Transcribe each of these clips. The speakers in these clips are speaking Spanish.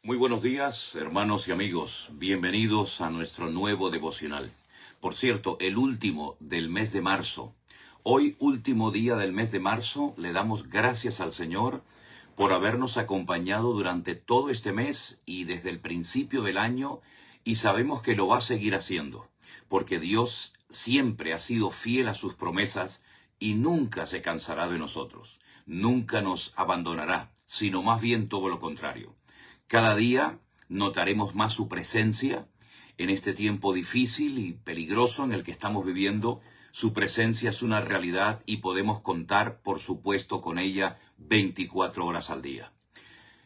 Muy buenos días, hermanos y amigos. Bienvenidos a nuestro nuevo devocional. Por cierto, el último del mes de marzo. Hoy, último día del mes de marzo, le damos gracias al Señor por habernos acompañado durante todo este mes y desde el principio del año, y sabemos que lo va a seguir haciendo, porque Dios siempre ha sido fiel a sus promesas y nunca se cansará de nosotros. Nunca nos abandonará, sino más bien todo lo contrario. Cada día notaremos más su presencia en este tiempo difícil y peligroso en el que estamos viviendo. Su presencia es una realidad y podemos contar, por supuesto, con ella 24 horas al día.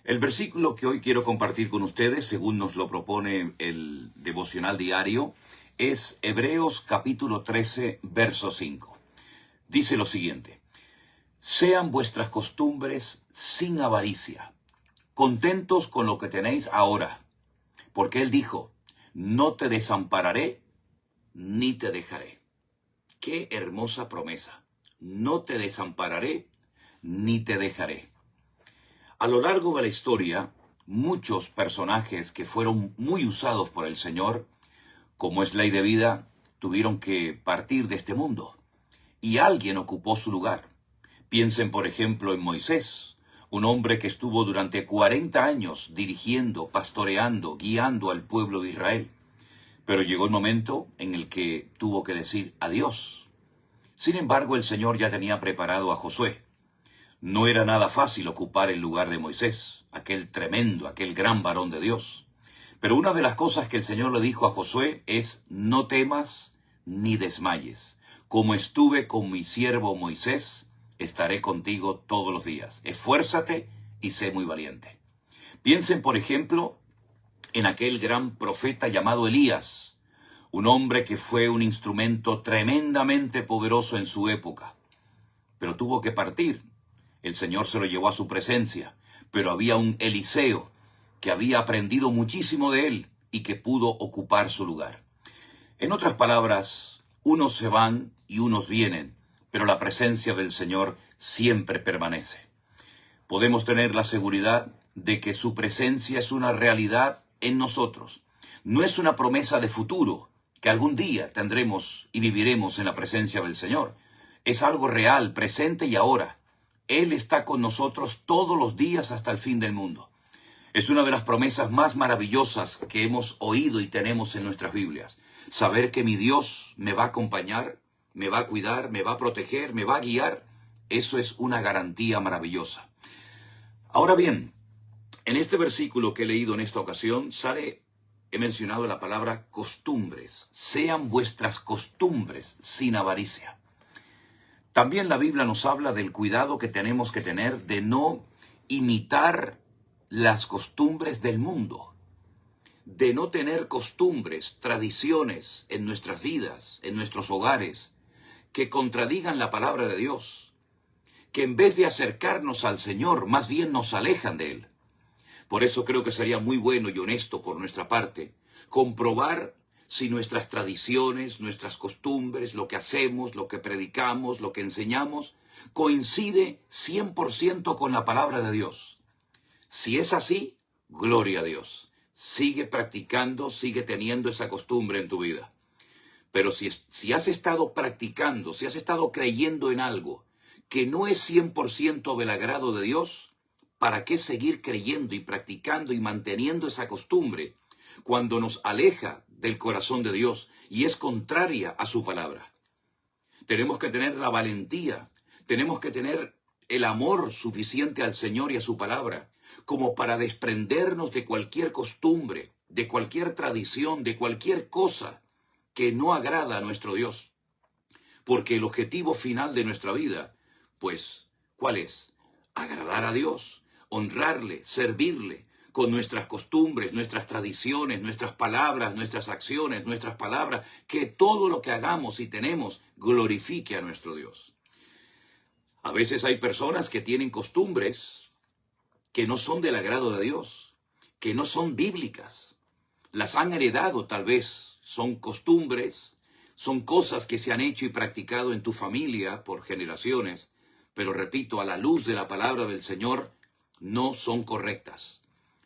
El versículo que hoy quiero compartir con ustedes, según nos lo propone el devocional diario, es Hebreos capítulo 13, verso 5. Dice lo siguiente: sean vuestras costumbres sin avaricia, contentos con lo que tenéis ahora, porque Él dijo, no te desampararé ni te dejaré. Qué hermosa promesa. No te desampararé ni te dejaré. A lo largo de la historia, muchos personajes que fueron muy usados por el Señor, como es ley de vida, tuvieron que partir de este mundo y alguien ocupó su lugar. Piensen, por ejemplo, en Moisés, un hombre que estuvo durante 40 años dirigiendo, pastoreando, guiando al pueblo de Israel. Pero llegó el momento en el que tuvo que decir adiós. Sin embargo, el Señor ya tenía preparado a Josué. No era nada fácil ocupar el lugar de Moisés, aquel tremendo, aquel gran varón de Dios. Pero una de las cosas que el Señor le dijo a Josué es, no temas ni desmayes. Como estuve con mi siervo Moisés, estaré contigo todos los días. Esfuérzate y sé muy valiente. Piensen, por ejemplo, en aquel gran profeta llamado Elías, un hombre que fue un instrumento tremendamente poderoso en su época, pero tuvo que partir. El Señor se lo llevó a su presencia, pero había un Eliseo que había aprendido muchísimo de él y que pudo ocupar su lugar. En otras palabras, unos se van y unos vienen, pero la presencia del Señor siempre permanece. Podemos tener la seguridad de que su presencia es una realidad en nosotros. No es una promesa de futuro, que algún día tendremos y viviremos en la presencia del Señor. Es algo real, presente y ahora. Él está con nosotros todos los días hasta el fin del mundo. Es una de las promesas más maravillosas que hemos oído y tenemos en nuestras Biblias. Saber que mi Dios me va a acompañar, me va a cuidar, me va a proteger, me va a guiar. Eso es una garantía maravillosa. Ahora bien, en este versículo que he leído en esta ocasión, he mencionado la palabra costumbres. Sean vuestras costumbres sin avaricia. También la Biblia nos habla del cuidado que tenemos que tener de no imitar las costumbres del mundo, de no tener costumbres, tradiciones en nuestras vidas, en nuestros hogares, que contradigan la palabra de Dios, que en vez de acercarnos al Señor, más bien nos alejan de Él. Por eso creo que sería muy bueno y honesto por nuestra parte comprobar si nuestras tradiciones, nuestras costumbres, lo que hacemos, lo que predicamos, lo que enseñamos, coincide 100% con la palabra de Dios. Si es así, gloria a Dios. Sigue practicando, sigue teniendo esa costumbre en tu vida. Pero si has estado practicando, si has estado creyendo en algo que no es 100% del agrado de Dios, ¿para qué seguir creyendo y practicando y manteniendo esa costumbre cuando nos aleja del corazón de Dios y es contraria a su palabra? Tenemos que tener la valentía, tenemos que tener el amor suficiente al Señor y a su palabra como para desprendernos de cualquier costumbre, de cualquier tradición, de cualquier cosa que no agrada a nuestro Dios. Porque el objetivo final de nuestra vida, pues, ¿cuál es? Agradar a Dios, honrarle, servirle con nuestras costumbres, nuestras tradiciones, nuestras palabras, nuestras acciones, nuestras palabras, que todo lo que hagamos y tenemos glorifique a nuestro Dios. A veces hay personas que tienen costumbres que no son del agrado de Dios, que no son bíblicas. Las han heredado tal vez, son costumbres, son cosas que se han hecho y practicado en tu familia por generaciones, pero repito, a la luz de la palabra del Señor, no son correctas.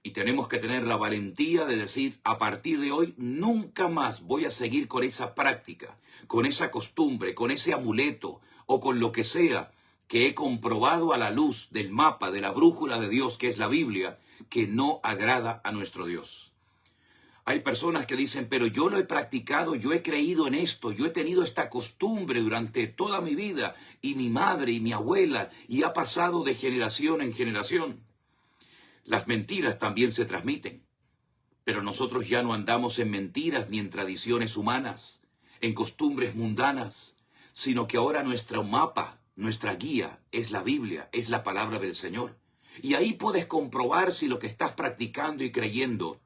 Y tenemos que tener la valentía de decir, a partir de hoy, nunca más voy a seguir con esa práctica, con esa costumbre, con ese amuleto o con lo que sea que he comprobado a la luz del mapa, de la brújula de Dios, que es la Biblia, que no agrada a nuestro Dios. Hay personas que dicen, pero yo lo he practicado, yo he creído en esto, yo he tenido esta costumbre durante toda mi vida, y mi madre y mi abuela, y ha pasado de generación en generación. Las mentiras también se transmiten, pero nosotros ya no andamos en mentiras ni en tradiciones humanas, en costumbres mundanas, sino que ahora nuestro mapa, nuestra guía es la Biblia, es la palabra del Señor. Y ahí puedes comprobar si lo que estás practicando y creyendo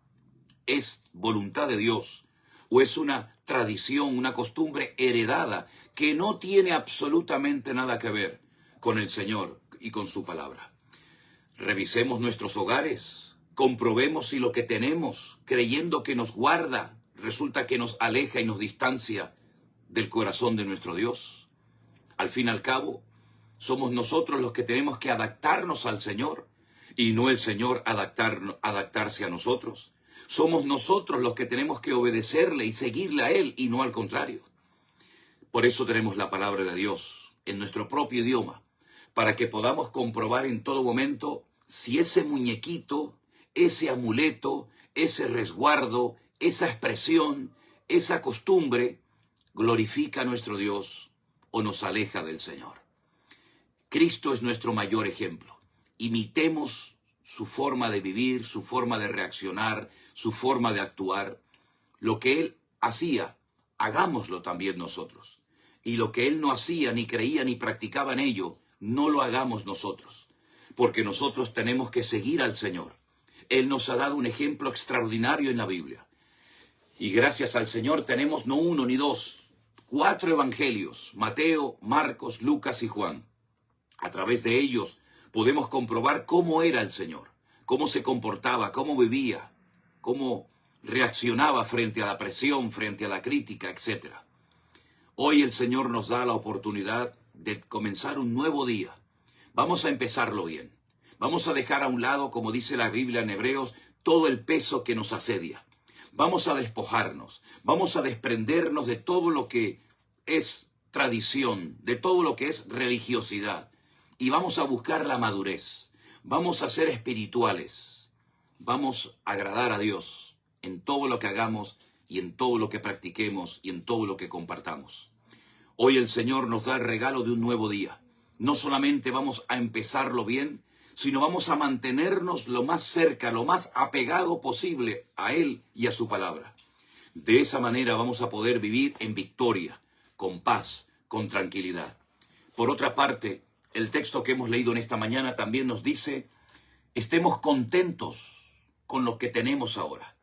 es voluntad de Dios o es una tradición, una costumbre heredada que no tiene absolutamente nada que ver con el Señor y con su palabra. Revisemos nuestros hogares, comprobemos si lo que tenemos, creyendo que nos guarda, resulta que nos aleja y nos distancia del corazón de nuestro Dios. Al fin y al cabo, somos nosotros los que tenemos que adaptarnos al Señor y no el Señor adaptarse a nosotros. Somos nosotros los que tenemos que obedecerle y seguirle a Él y no al contrario. Por eso tenemos la palabra de Dios en nuestro propio idioma, para que podamos comprobar en todo momento si ese muñequito, ese amuleto, ese resguardo, esa expresión, esa costumbre glorifica a nuestro Dios o nos aleja del Señor. Cristo es nuestro mayor ejemplo. Imitemos su forma de vivir, su forma de reaccionar, su forma de actuar. Lo que Él hacía, hagámoslo también nosotros. Y lo que Él no hacía, ni creía, ni practicaba en ello, no lo hagamos nosotros. Porque nosotros tenemos que seguir al Señor. Él nos ha dado un ejemplo extraordinario en la Biblia. Y gracias al Señor tenemos no uno ni dos, 4 evangelios, Mateo, Marcos, Lucas y Juan. A través de ellos podemos comprobar cómo era el Señor, cómo se comportaba, cómo vivía, cómo reaccionaba frente a la presión, frente a la crítica, etc. Hoy el Señor nos da la oportunidad de comenzar un nuevo día. Vamos a empezarlo bien. Vamos a dejar a un lado, como dice la Biblia en Hebreos, todo el peso que nos asedia. Vamos a despojarnos, vamos a desprendernos de todo lo que es tradición, de todo lo que es religiosidad. Y vamos a buscar la madurez, vamos a ser espirituales, vamos a agradar a Dios en todo lo que hagamos y en todo lo que practiquemos y en todo lo que compartamos. Hoy el Señor nos da el regalo de un nuevo día. No solamente vamos a empezarlo bien, sino vamos a mantenernos lo más cerca, lo más apegado posible a Él y a su palabra. De esa manera vamos a poder vivir en victoria, con paz, con tranquilidad. Por otra parte, el texto que hemos leído en esta mañana también nos dice, estemos contentos con lo que tenemos ahora.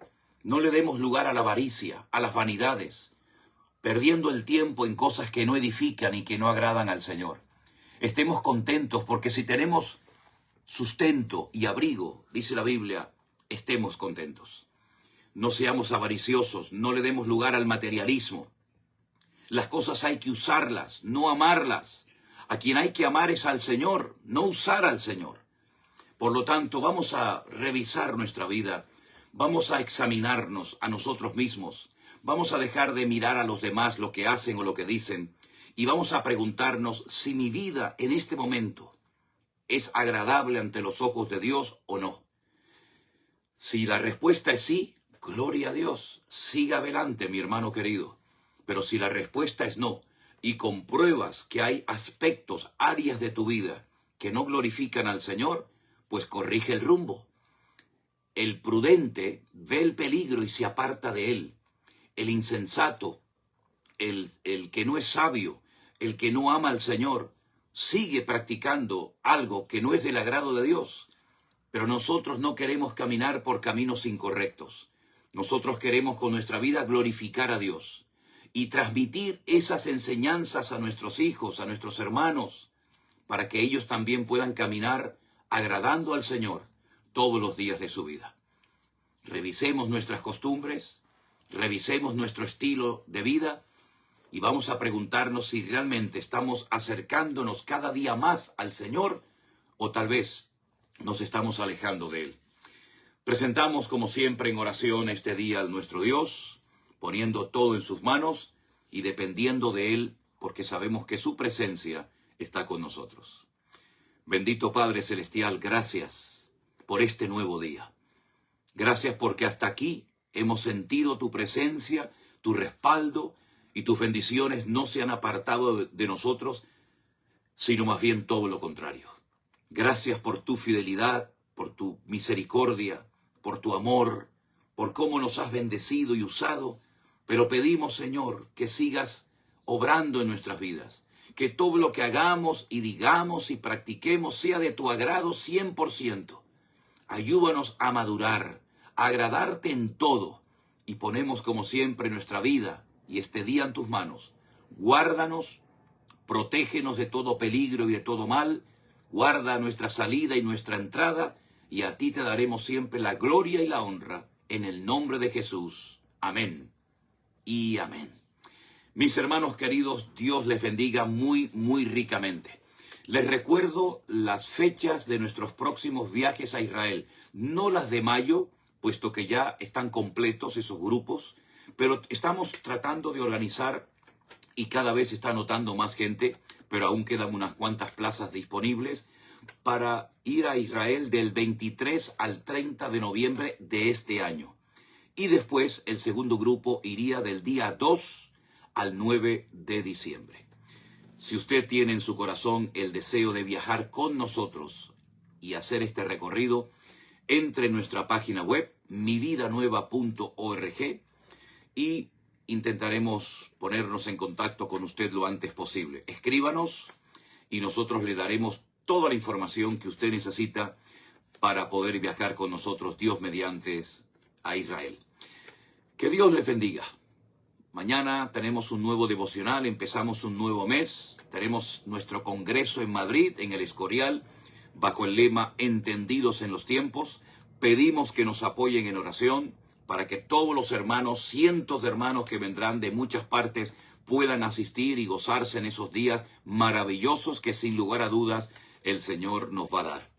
No le demos lugar a la avaricia, a las vanidades, perdiendo el tiempo en cosas que no edifican y que no agradan al Señor. Estemos contentos porque si tenemos sustento y abrigo, dice la Biblia, estemos contentos. No seamos avariciosos, no le demos lugar al materialismo. Las cosas hay que usarlas, no amarlas. A quien hay que amar es al Señor, no usar al Señor. Por lo tanto, vamos a revisar nuestra vida, vamos a examinarnos a nosotros mismos, vamos a dejar de mirar a los demás lo que hacen o lo que dicen, y vamos a preguntarnos si mi vida en este momento es agradable ante los ojos de Dios o no. Si la respuesta es sí, gloria a Dios, siga adelante, mi hermano querido. Pero si la respuesta es no, y compruebas que hay aspectos, áreas de tu vida que no glorifican al Señor, pues corrige el rumbo. El prudente ve el peligro y se aparta de él. El insensato, el que no es sabio, el que no ama al Señor, sigue practicando algo que no es del agrado de Dios. Pero nosotros no queremos caminar por caminos incorrectos. Nosotros queremos con nuestra vida glorificar a Dios y transmitir esas enseñanzas a nuestros hijos, a nuestros hermanos, para que ellos también puedan caminar agradando al Señor todos los días de su vida. Revisemos nuestras costumbres, revisemos nuestro estilo de vida y vamos a preguntarnos si realmente estamos acercándonos cada día más al Señor o tal vez nos estamos alejando de Él. Presentamos como siempre en oración este día al nuestro Dios, poniendo todo en sus manos y dependiendo de Él, porque sabemos que su presencia está con nosotros. Bendito Padre Celestial, gracias por este nuevo día. Gracias porque hasta aquí hemos sentido tu presencia, tu respaldo y tus bendiciones no se han apartado de nosotros, sino más bien todo lo contrario. Gracias por tu fidelidad, por tu misericordia, por tu amor, por cómo nos has bendecido y usado, pero pedimos, Señor, que sigas obrando en nuestras vidas, que todo lo que hagamos y digamos y practiquemos sea de tu agrado 100%. Ayúdanos a madurar, a agradarte en todo, y ponemos como siempre nuestra vida y este día en tus manos. Guárdanos, protégenos de todo peligro y de todo mal, guarda nuestra salida y nuestra entrada, y a ti te daremos siempre la gloria y la honra, en el nombre de Jesús. Amén y amén. Mis hermanos queridos, Dios les bendiga muy, muy ricamente. Les recuerdo las fechas de nuestros próximos viajes a Israel, no las de mayo, puesto que ya están completos esos grupos, pero estamos tratando de organizar y cada vez está anotando más gente, pero aún quedan unas cuantas plazas disponibles para ir a Israel del 23 al 30 de noviembre de este año. Y después el segundo grupo iría del día 2 al 9 de diciembre. Si usted tiene en su corazón el deseo de viajar con nosotros y hacer este recorrido, entre en nuestra página web, mividanueva.org, y intentaremos ponernos en contacto con usted lo antes posible. Escríbanos y nosotros le daremos toda la información que usted necesita para poder viajar con nosotros, Dios mediante, a Israel. Que Dios les bendiga. Mañana tenemos un nuevo devocional, empezamos un nuevo mes, tenemos nuestro congreso en Madrid, en el Escorial, bajo el lema Entendidos en los tiempos. Pedimos que nos apoyen en oración para que todos los hermanos, cientos de hermanos que vendrán de muchas partes, puedan asistir y gozarse en esos días maravillosos que sin lugar a dudas el Señor nos va a dar.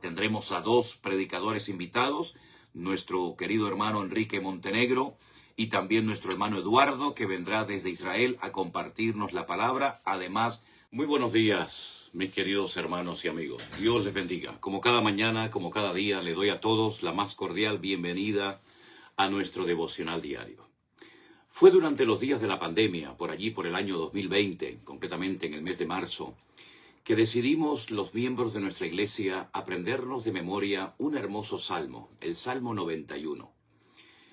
Tendremos a 2 predicadores invitados, nuestro querido hermano Enrique Montenegro y también nuestro hermano Eduardo, que vendrá desde Israel a compartirnos la palabra. Además, muy buenos días, mis queridos hermanos y amigos. Dios les bendiga. Como cada mañana, como cada día, le doy a todos la más cordial bienvenida a nuestro devocional diario. Fue durante los días de la pandemia, por allí por el año 2020, concretamente en el mes de marzo, que decidimos los miembros de nuestra iglesia aprendernos de memoria un hermoso salmo, el Salmo 91.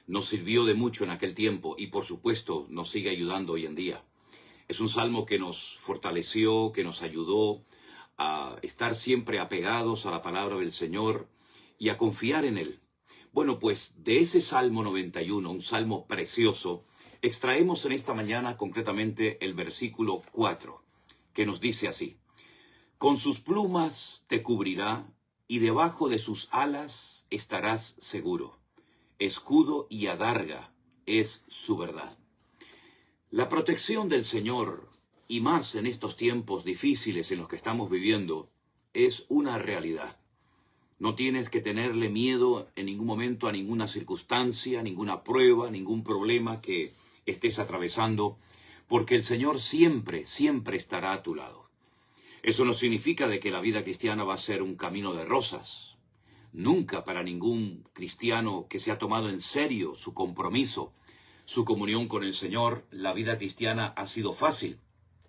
Nos sirvió de mucho en aquel tiempo y por supuesto nos sigue ayudando hoy en día. Es un salmo que nos fortaleció, que nos ayudó a estar siempre apegados a la palabra del Señor y a confiar en Él. Bueno, pues de ese Salmo 91, un salmo precioso, extraemos en esta mañana concretamente el versículo 4, que nos dice así: con sus plumas te cubrirá y debajo de sus alas estarás seguro. Escudo y adarga es su verdad. La protección del Señor, y más en estos tiempos difíciles en los que estamos viviendo, es una realidad. No tienes que tenerle miedo en ningún momento a ninguna circunstancia, ninguna prueba, ningún problema que estés atravesando, porque el Señor siempre, siempre estará a tu lado. Eso no significa de que la vida cristiana va a ser un camino de rosas. Nunca para ningún cristiano que se ha tomado en serio su compromiso, su comunión con el Señor, la vida cristiana ha sido fácil.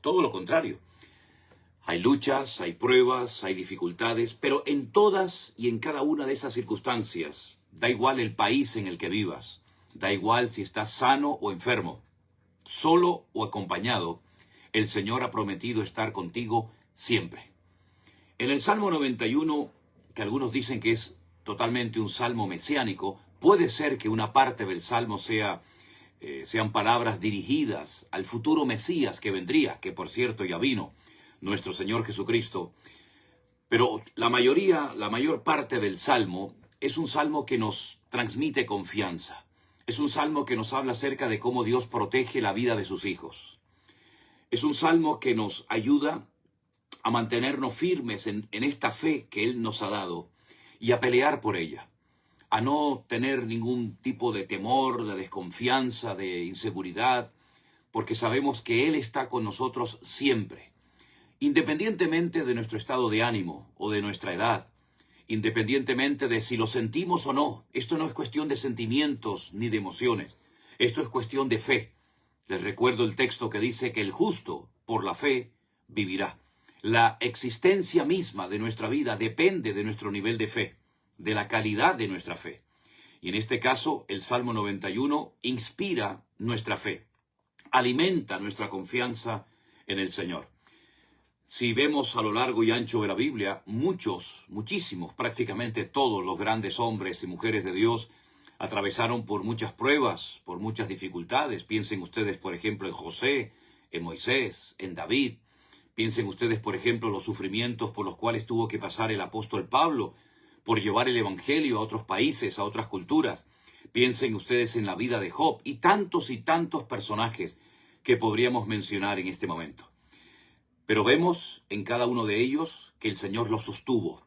Todo lo contrario. Hay luchas, hay pruebas, hay dificultades, pero en todas y en cada una de esas circunstancias, da igual el país en el que vivas, da igual si estás sano o enfermo, solo o acompañado, el Señor ha prometido estar contigo siempre. En el Salmo 91, que algunos dicen que es totalmente un salmo mesiánico, puede ser que una parte del salmo sean palabras dirigidas al futuro Mesías que vendría, que por cierto ya vino, nuestro Señor Jesucristo. Pero la mayor parte del salmo es un salmo que nos transmite confianza. Es un salmo que nos habla acerca de cómo Dios protege la vida de sus hijos. Es un salmo que nos ayuda a mantenernos firmes en esta fe que Él nos ha dado y a pelear por ella. a no tener ningún tipo de temor, de desconfianza, de inseguridad, porque sabemos que Él está con nosotros siempre, independientemente de nuestro estado de ánimo o de nuestra edad, independientemente de si lo sentimos o no. Esto no es cuestión de sentimientos ni de emociones, esto es cuestión de fe. Les recuerdo el texto que dice que el justo por la fe vivirá. La existencia misma de nuestra vida depende de nuestro nivel de fe, de la calidad de nuestra fe. Y en este caso, el Salmo 91 inspira nuestra fe, alimenta nuestra confianza en el Señor. Si vemos a lo largo y ancho de la Biblia, muchísimos, prácticamente todos los grandes hombres y mujeres de Dios atravesaron por muchas pruebas, por muchas dificultades. Piensen ustedes, por ejemplo, en José, en Moisés, en David. Piensen ustedes, por ejemplo, los sufrimientos por los cuales tuvo que pasar el apóstol Pablo por llevar el evangelio a otros países, a otras culturas. Piensen ustedes en la vida de Job y tantos personajes que podríamos mencionar en este momento. Pero vemos en cada uno de ellos que el Señor los sostuvo.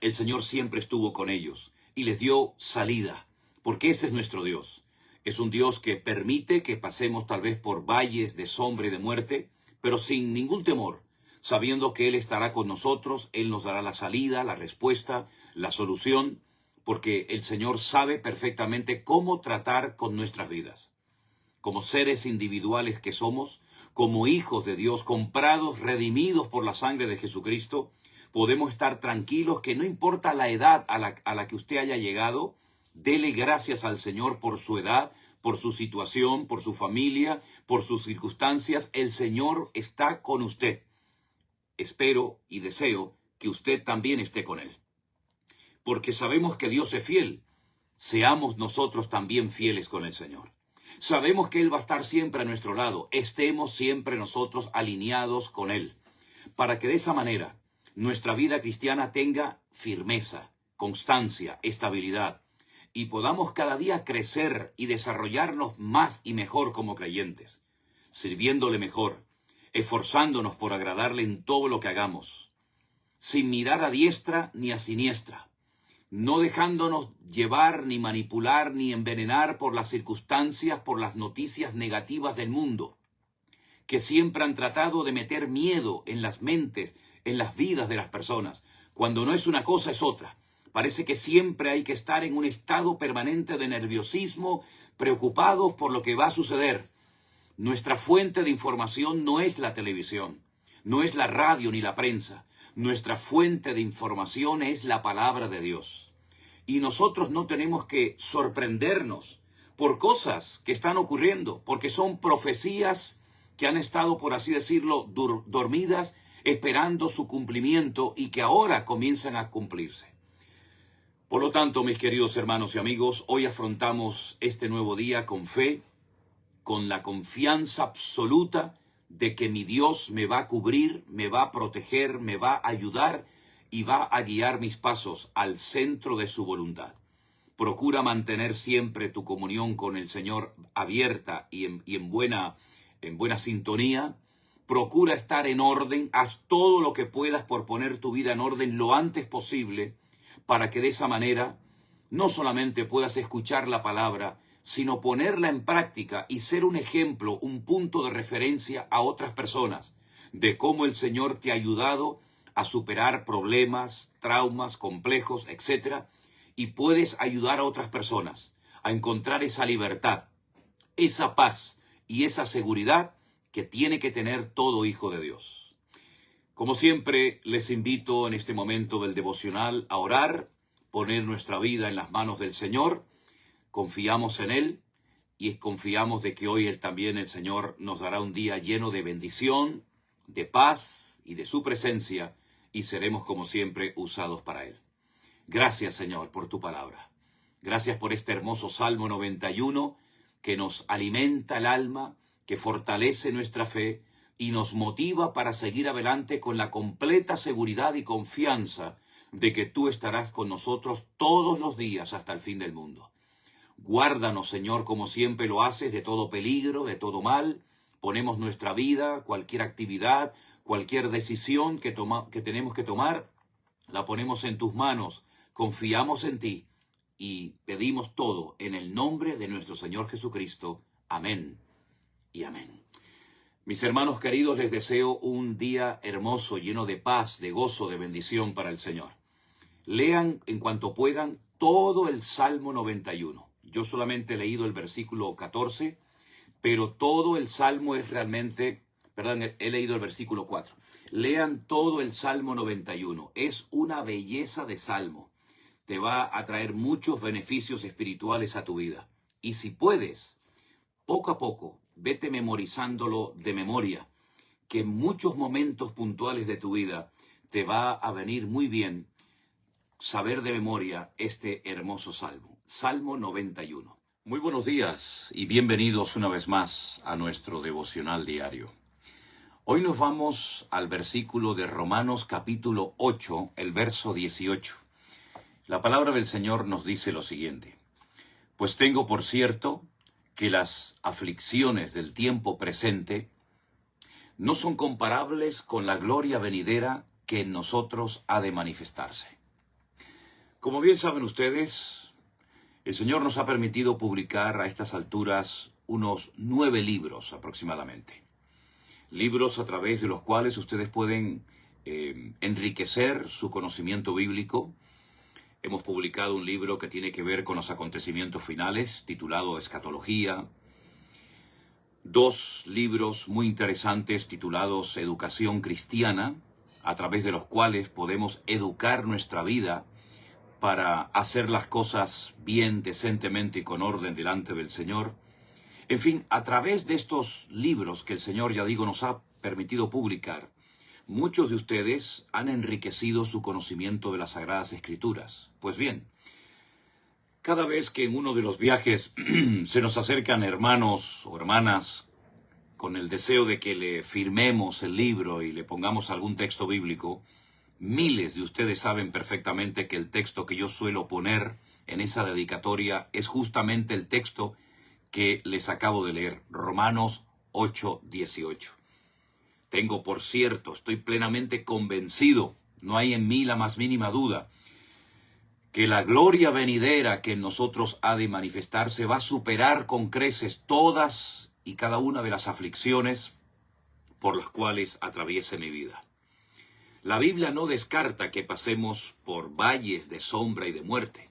El Señor siempre estuvo con ellos y les dio salida, porque ese es nuestro Dios. Es un Dios que permite que pasemos tal vez por valles de sombra y de muerte, pero sin ningún temor, sabiendo que Él estará con nosotros, Él nos dará la salida, la respuesta, la solución, porque el Señor sabe perfectamente cómo tratar con nuestras vidas. Como seres individuales que somos, como hijos de Dios, comprados, redimidos por la sangre de Jesucristo, podemos estar tranquilos que no importa la edad a la que usted haya llegado, dele gracias al Señor por su edad, por su situación, por su familia, por sus circunstancias. El Señor está con usted. Espero y deseo que usted también esté con Él. Porque sabemos que Dios es fiel. Seamos nosotros también fieles con el Señor. Sabemos que Él va a estar siempre a nuestro lado. Estemos siempre nosotros alineados con Él, para que de esa manera nuestra vida cristiana tenga firmeza, constancia, estabilidad, y podamos cada día crecer y desarrollarnos más y mejor como creyentes, sirviéndole mejor, esforzándonos por agradarle en todo lo que hagamos, sin mirar a diestra ni a siniestra, no dejándonos llevar, ni manipular, ni envenenar por las circunstancias, por las noticias negativas del mundo, que siempre han tratado de meter miedo en las mentes, en las vidas de las personas. Cuando no es una cosa, es otra. Parece que siempre hay que estar en un estado permanente de nerviosismo, preocupados por lo que va a suceder. Nuestra fuente de información no es la televisión, no es la radio ni la prensa. Nuestra fuente de información es la palabra de Dios. Y nosotros no tenemos que sorprendernos por cosas que están ocurriendo, porque son profecías que han estado, por así decirlo, dormidas, esperando su cumplimiento y que ahora comienzan a cumplirse. Por lo tanto, mis queridos hermanos y amigos, hoy afrontamos este nuevo día con fe, con la confianza absoluta de que mi Dios me va a cubrir, me va a proteger, me va a ayudar y va a guiar mis pasos al centro de su voluntad. Procura mantener siempre tu comunión con el Señor abierta y en buena sintonía. Procura estar en orden, haz todo lo que puedas por poner tu vida en orden lo antes posible, para que de esa manera no solamente puedas escuchar la palabra, sino ponerla en práctica y ser un ejemplo, un punto de referencia a otras personas, de cómo el Señor te ha ayudado a superar problemas, traumas, complejos, etc. Y puedes ayudar a otras personas a encontrar esa libertad, esa paz y esa seguridad que tiene que tener todo hijo de Dios. Como siempre, les invito en este momento del devocional a orar, poner nuestra vida en las manos del Señor. Confiamos en Él y confiamos de que hoy también el Señor nos dará un día lleno de bendición, de paz y de su presencia, y seremos como siempre usados para Él. Gracias, Señor, por tu palabra. Gracias por este hermoso Salmo 91 que nos alimenta el alma, que fortalece nuestra fe y nos motiva para seguir adelante con la completa seguridad y confianza de que tú estarás con nosotros todos los días hasta el fin del mundo. Guárdanos, Señor, como siempre lo haces, de todo peligro, de todo mal. Ponemos nuestra vida, cualquier actividad, cualquier decisión que tenemos que tomar, la ponemos en tus manos. Confiamos en ti y pedimos todo en el nombre de nuestro Señor Jesucristo. Amén y amén. Mis hermanos queridos, les deseo un día hermoso, lleno de paz, de gozo, de bendición para el Señor. Lean en cuanto puedan todo el Salmo 91. Yo solamente he leído el versículo 14, pero todo el Salmo es realmente, perdón, he leído el versículo 4. Lean todo el Salmo 91. Es una belleza de Salmo. Te va a traer muchos beneficios espirituales a tu vida. Y si puedes, poco a poco, vete memorizándolo de memoria, que en muchos momentos puntuales de tu vida te va a venir muy bien saber de memoria este hermoso Salmo. Salmo 91. Muy buenos días y bienvenidos una vez más a nuestro devocional diario. Hoy nos vamos al versículo de Romanos capítulo 8, el verso 18. La palabra del Señor nos dice lo siguiente: pues tengo por cierto que las aflicciones del tiempo presente no son comparables con la gloria venidera que en nosotros ha de manifestarse. Como bien saben ustedes, el Señor nos ha permitido publicar a estas alturas unos 9 libros aproximadamente. Libros a través de los cuales ustedes pueden enriquecer su conocimiento bíblico. Hemos publicado un libro que tiene que ver con los acontecimientos finales, titulado Escatología. 2 libros muy interesantes titulados Educación Cristiana, a través de los cuales podemos educar nuestra vida para hacer las cosas bien, decentemente y con orden delante del Señor. En fin, a través de estos libros que el Señor, ya digo, nos ha permitido publicar, muchos de ustedes han enriquecido su conocimiento de las Sagradas Escrituras. Pues bien, cada vez que en uno de los viajes se nos acercan hermanos o hermanas con el deseo de que le firmemos el libro y le pongamos algún texto bíblico, miles de ustedes saben perfectamente que el texto que yo suelo poner en esa dedicatoria es justamente el texto que les acabo de leer, Romanos 8:18. Tengo por cierto, estoy plenamente convencido, no hay en mí la más mínima duda, que la gloria venidera que en nosotros ha de manifestarse va a superar con creces todas y cada una de las aflicciones por las cuales atraviese mi vida. La Biblia no descarta que pasemos por valles de sombra y de muerte.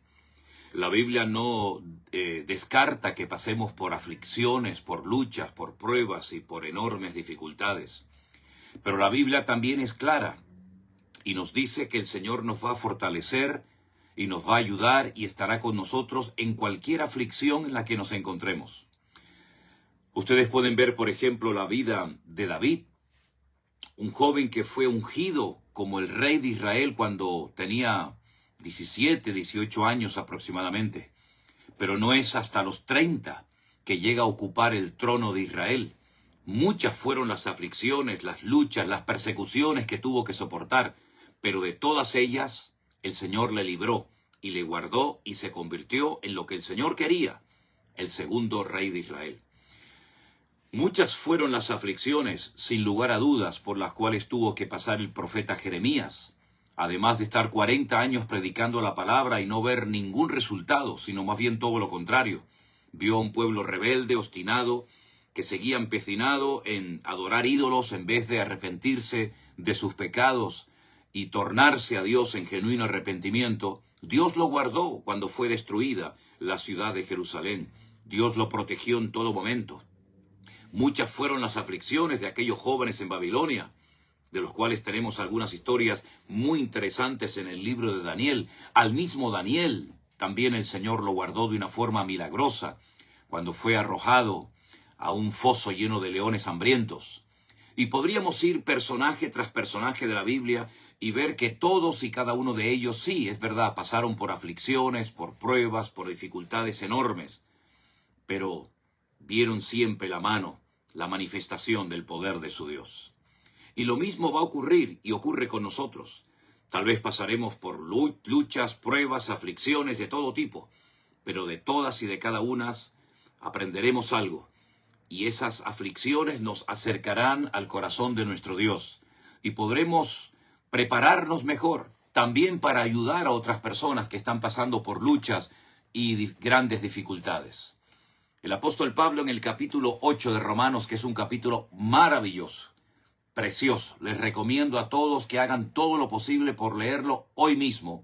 La Biblia no descarta que pasemos por aflicciones, por luchas, por pruebas y por enormes dificultades. Pero la Biblia también es clara y nos dice que el Señor nos va a fortalecer y nos va a ayudar y estará con nosotros en cualquier aflicción en la que nos encontremos. Ustedes pueden ver, por ejemplo, la vida de David, un joven que fue ungido como el rey de Israel cuando tenía 17, 18 años aproximadamente. Pero no es hasta los 30 que llega a ocupar el trono de Israel. Muchas fueron las aflicciones, las luchas, las persecuciones que tuvo que soportar, pero de todas ellas el Señor le libró y le guardó y se convirtió en lo que el Señor quería, el segundo rey de Israel. Muchas fueron las aflicciones, sin lugar a dudas, por las cuales tuvo que pasar el profeta Jeremías, además de estar 40 años predicando la palabra y no ver ningún resultado, sino más bien todo lo contrario. Vio a un pueblo rebelde, obstinado, que seguía empecinado en adorar ídolos en vez de arrepentirse de sus pecados y tornarse a Dios en genuino arrepentimiento. Dios lo guardó cuando fue destruida la ciudad de Jerusalén. Dios lo protegió en todo momento. Muchas fueron las aflicciones de aquellos jóvenes en Babilonia, de los cuales tenemos algunas historias muy interesantes en el libro de Daniel. Al mismo Daniel también el Señor lo guardó de una forma milagrosa cuando fue arrojado a un foso lleno de leones hambrientos. Y podríamos ir personaje tras personaje de la Biblia y ver que todos y cada uno de ellos, sí, es verdad, pasaron por aflicciones, por pruebas, por dificultades enormes, pero vieron siempre la mano, la manifestación del poder de su Dios. Y lo mismo va a ocurrir y ocurre con nosotros. Tal vez pasaremos por luchas, pruebas, aflicciones de todo tipo, pero de todas y de cada una aprenderemos algo. Y esas aflicciones nos acercarán al corazón de nuestro Dios y podremos prepararnos mejor también para ayudar a otras personas que están pasando por luchas y grandes dificultades. El apóstol Pablo en el capítulo 8 de Romanos, que es un capítulo maravilloso, precioso, les recomiendo a todos que hagan todo lo posible por leerlo hoy mismo,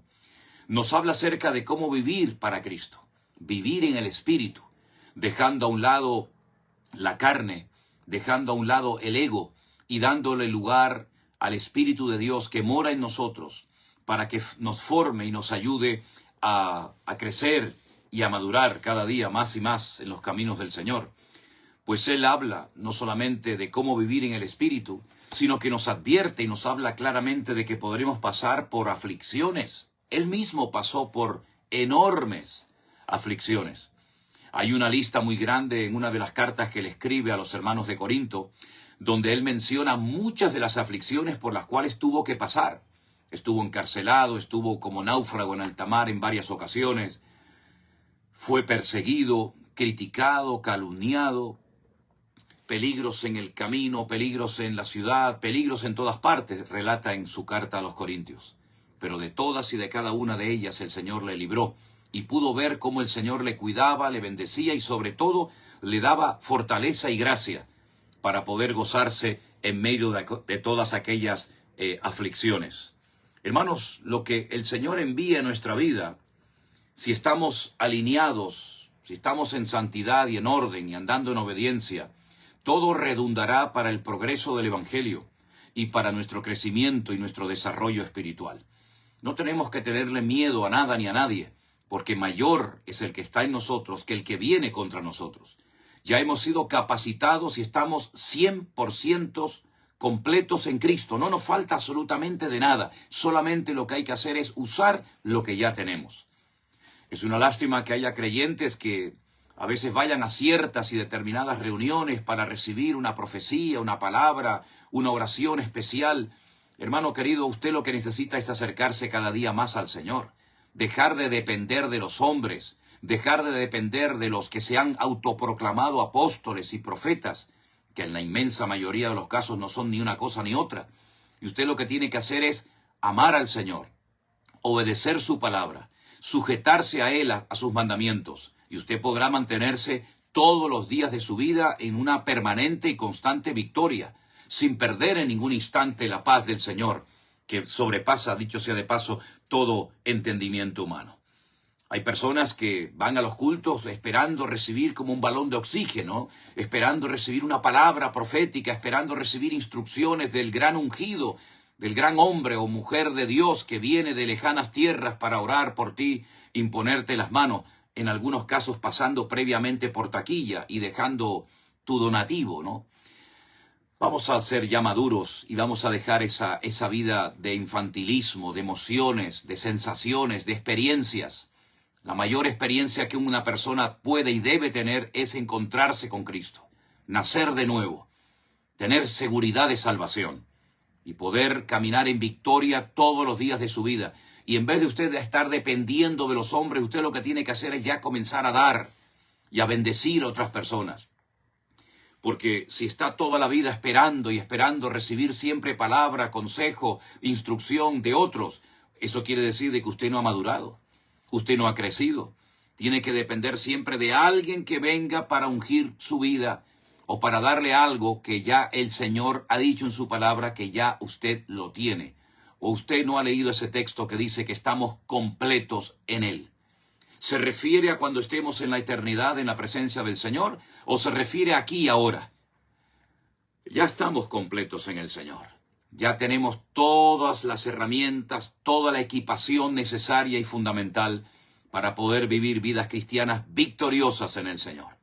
nos habla acerca de cómo vivir para Cristo, vivir en el Espíritu, dejando a un lado la carne, dejando a un lado el ego y dándole lugar al Espíritu de Dios que mora en nosotros para que nos forme y nos ayude a crecer y a madurar cada día más y más en los caminos del Señor. Pues Él habla no solamente de cómo vivir en el Espíritu, sino que nos advierte y nos habla claramente de que podremos pasar por aflicciones. Él mismo pasó por enormes aflicciones. Hay una lista muy grande en una de las cartas que le escribe a los hermanos de Corinto, donde él menciona muchas de las aflicciones por las cuales tuvo que pasar. Estuvo encarcelado, estuvo como náufrago en alta mar en varias ocasiones, fue perseguido, criticado, calumniado, peligros en el camino, peligros en la ciudad, peligros en todas partes, relata en su carta a los Corintios. Pero de todas y de cada una de ellas el Señor le libró y pudo ver cómo el Señor le cuidaba, le bendecía y sobre todo le daba fortaleza y gracia para poder gozarse en medio de todas aquellas aflicciones. Hermanos, lo que el Señor envía en nuestra vida, si estamos alineados, si estamos en santidad y en orden y andando en obediencia, todo redundará para el progreso del Evangelio y para nuestro crecimiento y nuestro desarrollo espiritual. No tenemos que tenerle miedo a nada ni a nadie, porque mayor es el que está en nosotros que el que viene contra nosotros. Ya hemos sido capacitados y estamos 100% completos en Cristo. No nos falta absolutamente de nada. Solamente lo que hay que hacer es usar lo que ya tenemos. Es una lástima que haya creyentes que a veces vayan a ciertas y determinadas reuniones para recibir una profecía, una palabra, una oración especial. Hermano querido, usted lo que necesita es acercarse cada día más al Señor. Dejar de depender de los hombres, dejar de depender de los que se han autoproclamado apóstoles y profetas, que en la inmensa mayoría de los casos no son ni una cosa ni otra. Y usted lo que tiene que hacer es amar al Señor, obedecer su palabra, sujetarse a Él, a sus mandamientos, y usted podrá mantenerse todos los días de su vida en una permanente y constante victoria, sin perder en ningún instante la paz del Señor, que sobrepasa, dicho sea de paso, todo entendimiento humano. Hay personas que van a los cultos esperando recibir como un balón de oxígeno, esperando recibir una palabra profética, esperando recibir instrucciones del gran ungido, del gran hombre o mujer de Dios que viene de lejanas tierras para orar por ti, imponerte las manos, en algunos casos pasando previamente por taquilla y dejando tu donativo, ¿no? Vamos a ser ya maduros y vamos a dejar esa vida de infantilismo, de emociones, de sensaciones, de experiencias. La mayor experiencia que una persona puede y debe tener es encontrarse con Cristo, nacer de nuevo, tener seguridad de salvación y poder caminar en victoria todos los días de su vida. Y en vez de usted estar dependiendo de los hombres, usted lo que tiene que hacer es ya comenzar a dar y a bendecir a otras personas. Porque si está toda la vida esperando y esperando recibir siempre palabra, consejo, instrucción de otros, eso quiere decir de que usted no ha madurado, usted no ha crecido. Tiene que depender siempre de alguien que venga para ungir su vida o para darle algo que ya el Señor ha dicho en su palabra que ya usted lo tiene. O usted no ha leído ese texto que dice que estamos completos en Él. ¿Se refiere a cuando estemos en la eternidad en la presencia del Señor? ¿O se refiere aquí y ahora? Ya estamos completos en el Señor. Ya tenemos todas las herramientas, toda la equipación necesaria y fundamental para poder vivir vidas cristianas victoriosas en el Señor.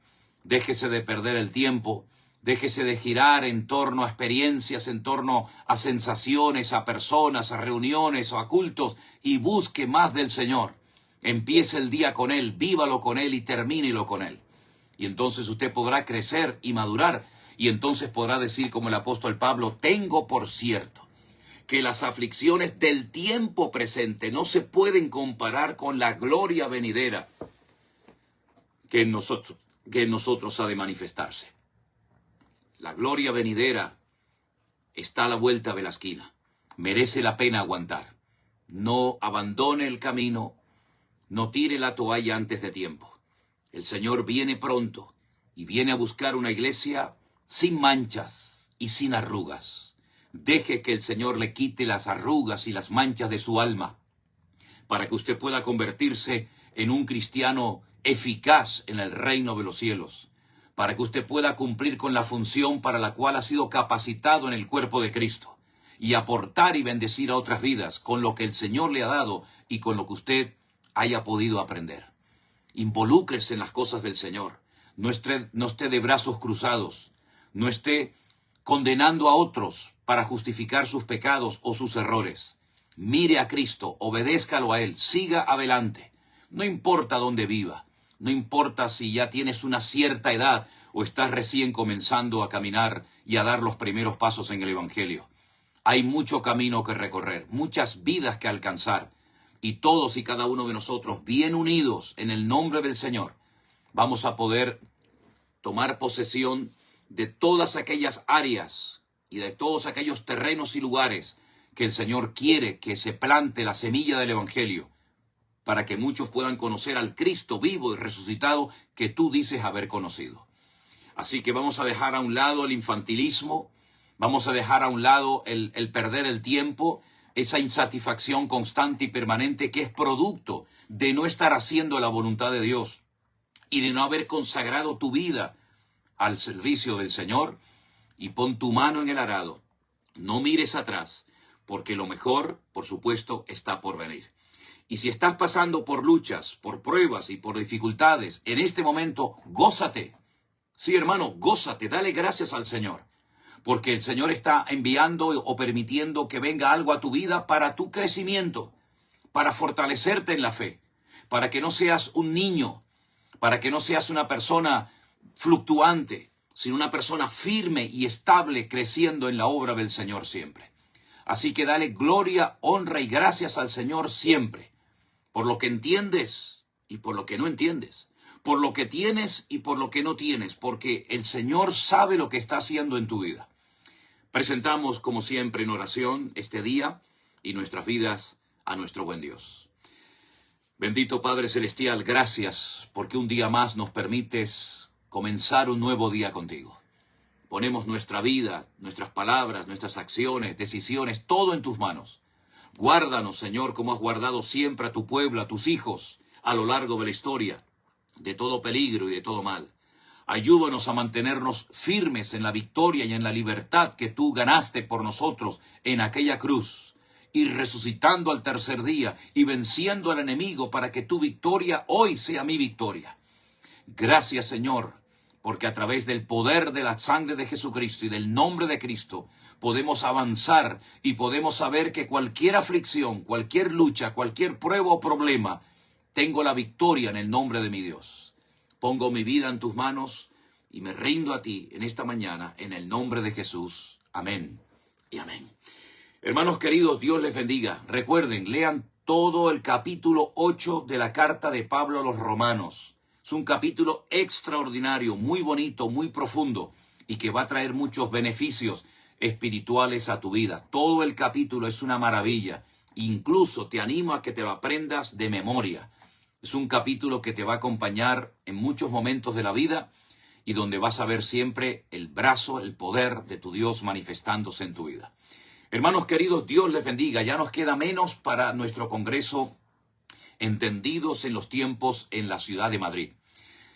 Déjese de perder el tiempo, déjese de girar en torno a experiencias, en torno a sensaciones, a personas, a reuniones o a cultos y busque más del Señor. Empiece el día con Él, vívalo con Él y termínelo con Él. Y entonces usted podrá crecer y madurar y entonces podrá decir como el apóstol Pablo, tengo por cierto que las aflicciones del tiempo presente no se pueden comparar con la gloria venidera que en nosotros ha de manifestarse. La gloria venidera está a la vuelta de la esquina. Merece la pena aguantar. No abandone el camino. No tire la toalla antes de tiempo. El Señor viene pronto y viene a buscar una iglesia sin manchas y sin arrugas. Deje que el Señor le quite las arrugas y las manchas de su alma para que usted pueda convertirse en un cristiano eficaz en el reino de los cielos, para que usted pueda cumplir con la función para la cual ha sido capacitado en el cuerpo de Cristo y aportar y bendecir a otras vidas con lo que el Señor le ha dado y con lo que usted haya podido aprender. Involúcrese en las cosas del Señor. No esté de brazos cruzados. No esté condenando a otros para justificar sus pecados o sus errores. Mire a Cristo, obedézcalo a Él, siga adelante. No importa dónde viva, no importa si ya tienes una cierta edad o estás recién comenzando a caminar y a dar los primeros pasos en el Evangelio. Hay mucho camino que recorrer, muchas vidas que alcanzar. Y todos y cada uno de nosotros, bien unidos en el nombre del Señor, vamos a poder tomar posesión de todas aquellas áreas y de todos aquellos terrenos y lugares que el Señor quiere que se plante la semilla del Evangelio, para que muchos puedan conocer al Cristo vivo y resucitado que tú dices haber conocido. Así que vamos a dejar a un lado el infantilismo, vamos a dejar a un lado el perder el tiempo, esa insatisfacción constante y permanente que es producto de no estar haciendo la voluntad de Dios y de no haber consagrado tu vida al servicio del Señor. Y pon tu mano en el arado, no mires atrás, porque lo mejor, por supuesto, está por venir. Y si estás pasando por luchas, por pruebas y por dificultades, en este momento, gózate. Sí, hermano, gózate, dale gracias al Señor. Porque el Señor está enviando o permitiendo que venga algo a tu vida para tu crecimiento, para fortalecerte en la fe, para que no seas un niño, para que no seas una persona fluctuante, sino una persona firme y estable creciendo en la obra del Señor siempre. Así que dale gloria, honra y gracias al Señor siempre, por lo que entiendes y por lo que no entiendes, por lo que tienes y por lo que no tienes, porque el Señor sabe lo que está haciendo en tu vida. Presentamos, como siempre, en oración este día y nuestras vidas a nuestro buen Dios. Bendito Padre Celestial, gracias porque un día más nos permites comenzar un nuevo día contigo. Ponemos nuestra vida, nuestras palabras, nuestras acciones, decisiones, todo en tus manos. Guárdanos, Señor, como has guardado siempre a tu pueblo, a tus hijos, a lo largo de la historia, de todo peligro y de todo mal. Ayúdanos a mantenernos firmes en la victoria y en la libertad que tú ganaste por nosotros en aquella cruz, y resucitando al tercer día y venciendo al enemigo para que tu victoria hoy sea mi victoria. Gracias, Señor, porque a través del poder de la sangre de Jesucristo y del nombre de Cristo podemos avanzar y podemos saber que cualquier aflicción, cualquier lucha, cualquier prueba o problema, tengo la victoria en el nombre de mi Dios. Pongo mi vida en tus manos y me rindo a ti en esta mañana en el nombre de Jesús. Amén y amén. Hermanos queridos, Dios les bendiga. Recuerden, lean todo el capítulo 8 de la carta de Pablo a los Romanos. Es un capítulo extraordinario, muy bonito, muy profundo y que va a traer muchos beneficios espirituales a tu vida. Todo el capítulo es una maravilla. Incluso te animo a que te lo aprendas de memoria. Es un capítulo que te va a acompañar en muchos momentos de la vida y donde vas a ver siempre el brazo, el poder de tu Dios manifestándose en tu vida. Hermanos queridos, Dios les bendiga. Ya nos queda menos para nuestro congreso Entendidos en los Tiempos en la ciudad de Madrid.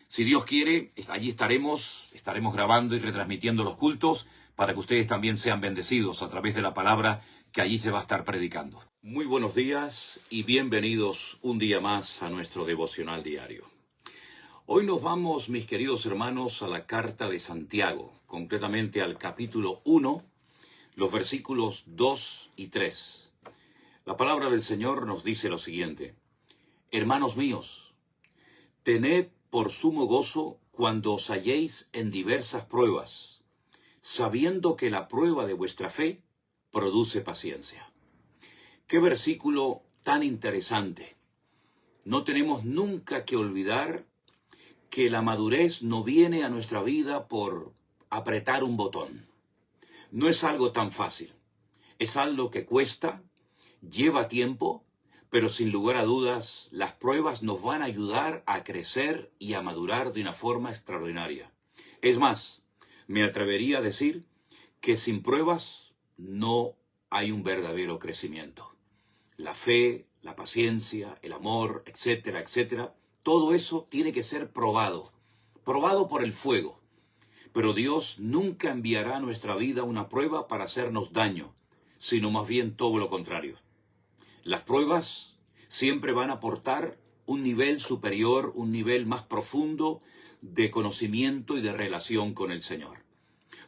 Si Dios quiere, allí estaremos grabando y retransmitiendo los cultos para que ustedes también sean bendecidos a través de la palabra que allí se va a estar predicando. Muy buenos días y bienvenidos un día más a nuestro devocional diario. Hoy nos vamos, mis queridos hermanos, a la carta de Santiago, concretamente al capítulo 1, los versículos 2 y 3. La palabra del Señor nos dice lo siguiente: Hermanos míos, tened por sumo gozo cuando os halléis en diversas pruebas, sabiendo que la prueba de vuestra fe produce paciencia. Qué versículo tan interesante. No tenemos nunca que olvidar que la madurez no viene a nuestra vida por apretar un botón. No es algo tan fácil. Es algo que cuesta, lleva tiempo, pero sin lugar a dudas, las pruebas nos van a ayudar a crecer y a madurar de una forma extraordinaria. Es más, me atrevería a decir que sin pruebas no hay un verdadero crecimiento. La fe, la paciencia, el amor, etcétera, etcétera, todo eso tiene que ser probado por el fuego. Pero Dios nunca enviará a nuestra vida una prueba para hacernos daño, sino más bien todo lo contrario. Las pruebas siempre van a aportar un nivel superior, un nivel más profundo de conocimiento y de relación con el Señor.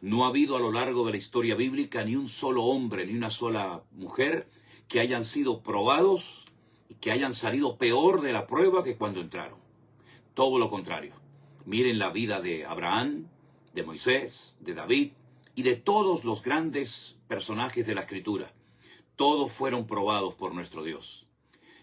No ha habido a lo largo de la historia bíblica ni un solo hombre, ni una sola mujer que hayan sido probados y que hayan salido peor de la prueba que cuando entraron. Todo lo contrario. Miren la vida de Abraham, de Moisés, de David y de todos los grandes personajes de la Escritura. Todos fueron probados por nuestro Dios.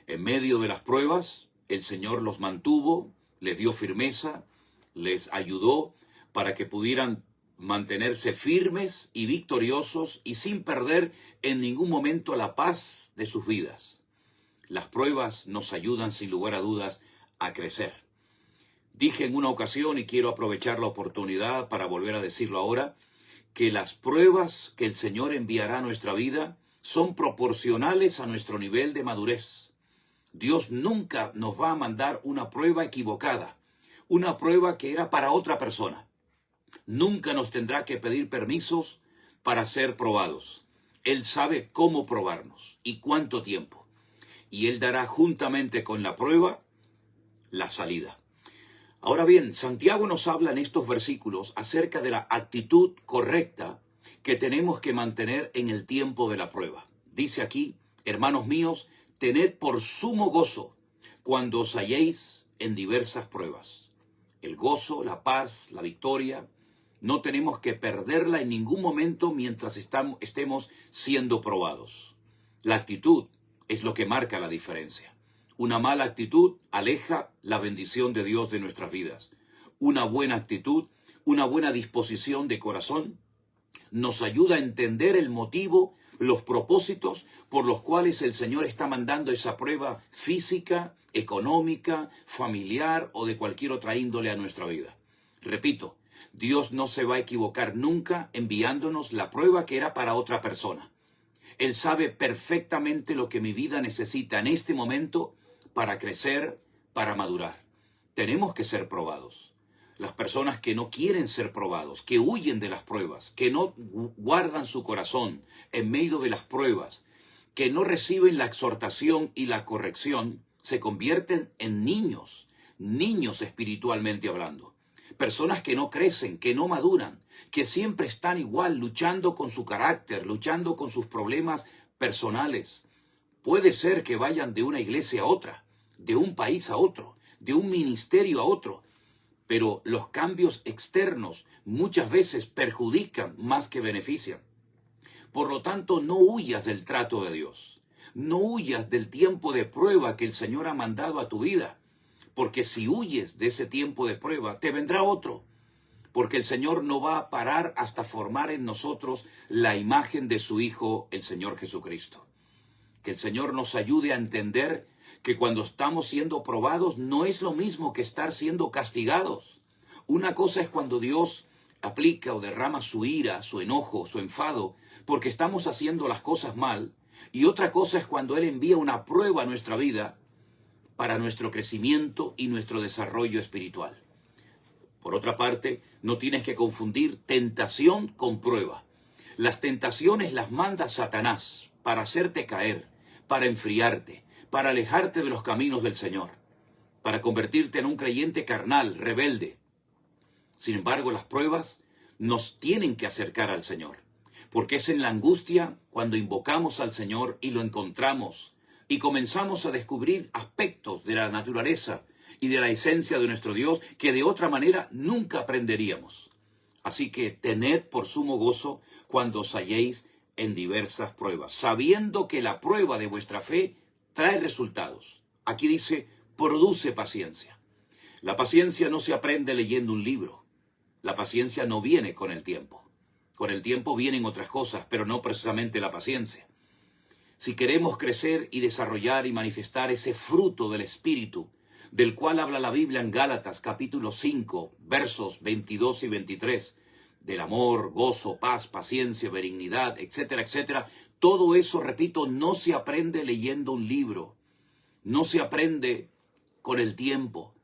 En medio de las pruebas, el Señor los mantuvo, les dio firmeza, les ayudó para que pudieran mantenerse firmes y victoriosos y sin perder en ningún momento la paz de sus vidas. Las pruebas nos ayudan sin lugar a dudas a crecer. Dije en una ocasión, y quiero aprovechar la oportunidad para volver a decirlo ahora, que las pruebas que el Señor enviará a nuestra vida son proporcionales a nuestro nivel de madurez. Dios nunca nos va a mandar una prueba equivocada, una prueba que era para otra persona. Nunca nos tendrá que pedir permisos para ser probados. Él sabe cómo probarnos y cuánto tiempo. Y Él dará juntamente con la prueba la salida. Ahora bien, Santiago nos habla en estos versículos acerca de la actitud correcta que tenemos que mantener en el tiempo de la prueba. Dice aquí, hermanos míos, tened por sumo gozo cuando os halléis en diversas pruebas. El gozo, la paz, la victoria, no tenemos que perderla en ningún momento mientras estemos siendo probados. La actitud es lo que marca la diferencia. Una mala actitud aleja la bendición de Dios de nuestras vidas. Una buena actitud, una buena disposición de corazón, nos ayuda a entender el motivo, los propósitos por los cuales el Señor está mandando esa prueba física, económica, familiar o de cualquier otra índole a nuestra vida. Repito, Dios no se va a equivocar nunca enviándonos la prueba que era para otra persona. Él sabe perfectamente lo que mi vida necesita en este momento para crecer, para madurar. Tenemos que ser probados. Las personas que no quieren ser probados, que huyen de las pruebas, que no guardan su corazón en medio de las pruebas, que no reciben la exhortación y la corrección, se convierten en niños espiritualmente hablando. Personas que no crecen, que no maduran, que siempre están igual, luchando con su carácter, luchando con sus problemas personales. Puede ser que vayan de una iglesia a otra, de un país a otro, de un ministerio a otro, pero los cambios externos muchas veces perjudican más que benefician. Por lo tanto, no huyas del trato de Dios. No huyas del tiempo de prueba que el Señor ha mandado a tu vida. Porque si huyes de ese tiempo de prueba, te vendrá otro. Porque el Señor no va a parar hasta formar en nosotros la imagen de su Hijo, el Señor Jesucristo. Que el Señor nos ayude a entender que cuando estamos siendo probados no es lo mismo que estar siendo castigados. Una cosa es cuando Dios aplica o derrama su ira, su enojo, su enfado, porque estamos haciendo las cosas mal. Y otra cosa es cuando Él envía una prueba a nuestra vida para nuestro crecimiento y nuestro desarrollo espiritual. Por otra parte, no tienes que confundir tentación con prueba. Las tentaciones las manda Satanás para hacerte caer, para enfriarte, para alejarte de los caminos del Señor, para convertirte en un creyente carnal, rebelde. Sin embargo, las pruebas nos tienen que acercar al Señor, porque es en la angustia cuando invocamos al Señor y lo encontramos y comenzamos a descubrir aspectos de la naturaleza y de la esencia de nuestro Dios que de otra manera nunca aprenderíamos. Así que tened por sumo gozo cuando os halléis en diversas pruebas, sabiendo que la prueba de vuestra fe trae resultados. Aquí dice, produce paciencia. La paciencia no se aprende leyendo un libro. La paciencia no viene con el tiempo. Con el tiempo vienen otras cosas, pero no precisamente la paciencia. si queremos crecer y desarrollar y manifestar ese fruto del Espíritu, del cual habla la Biblia en Gálatas capítulo 5, versos 22 y 23, del amor, gozo, paz, paciencia, benignidad, etcétera, etcétera. Todo eso, repito, no se aprende leyendo un libro, no se aprende con el tiempo,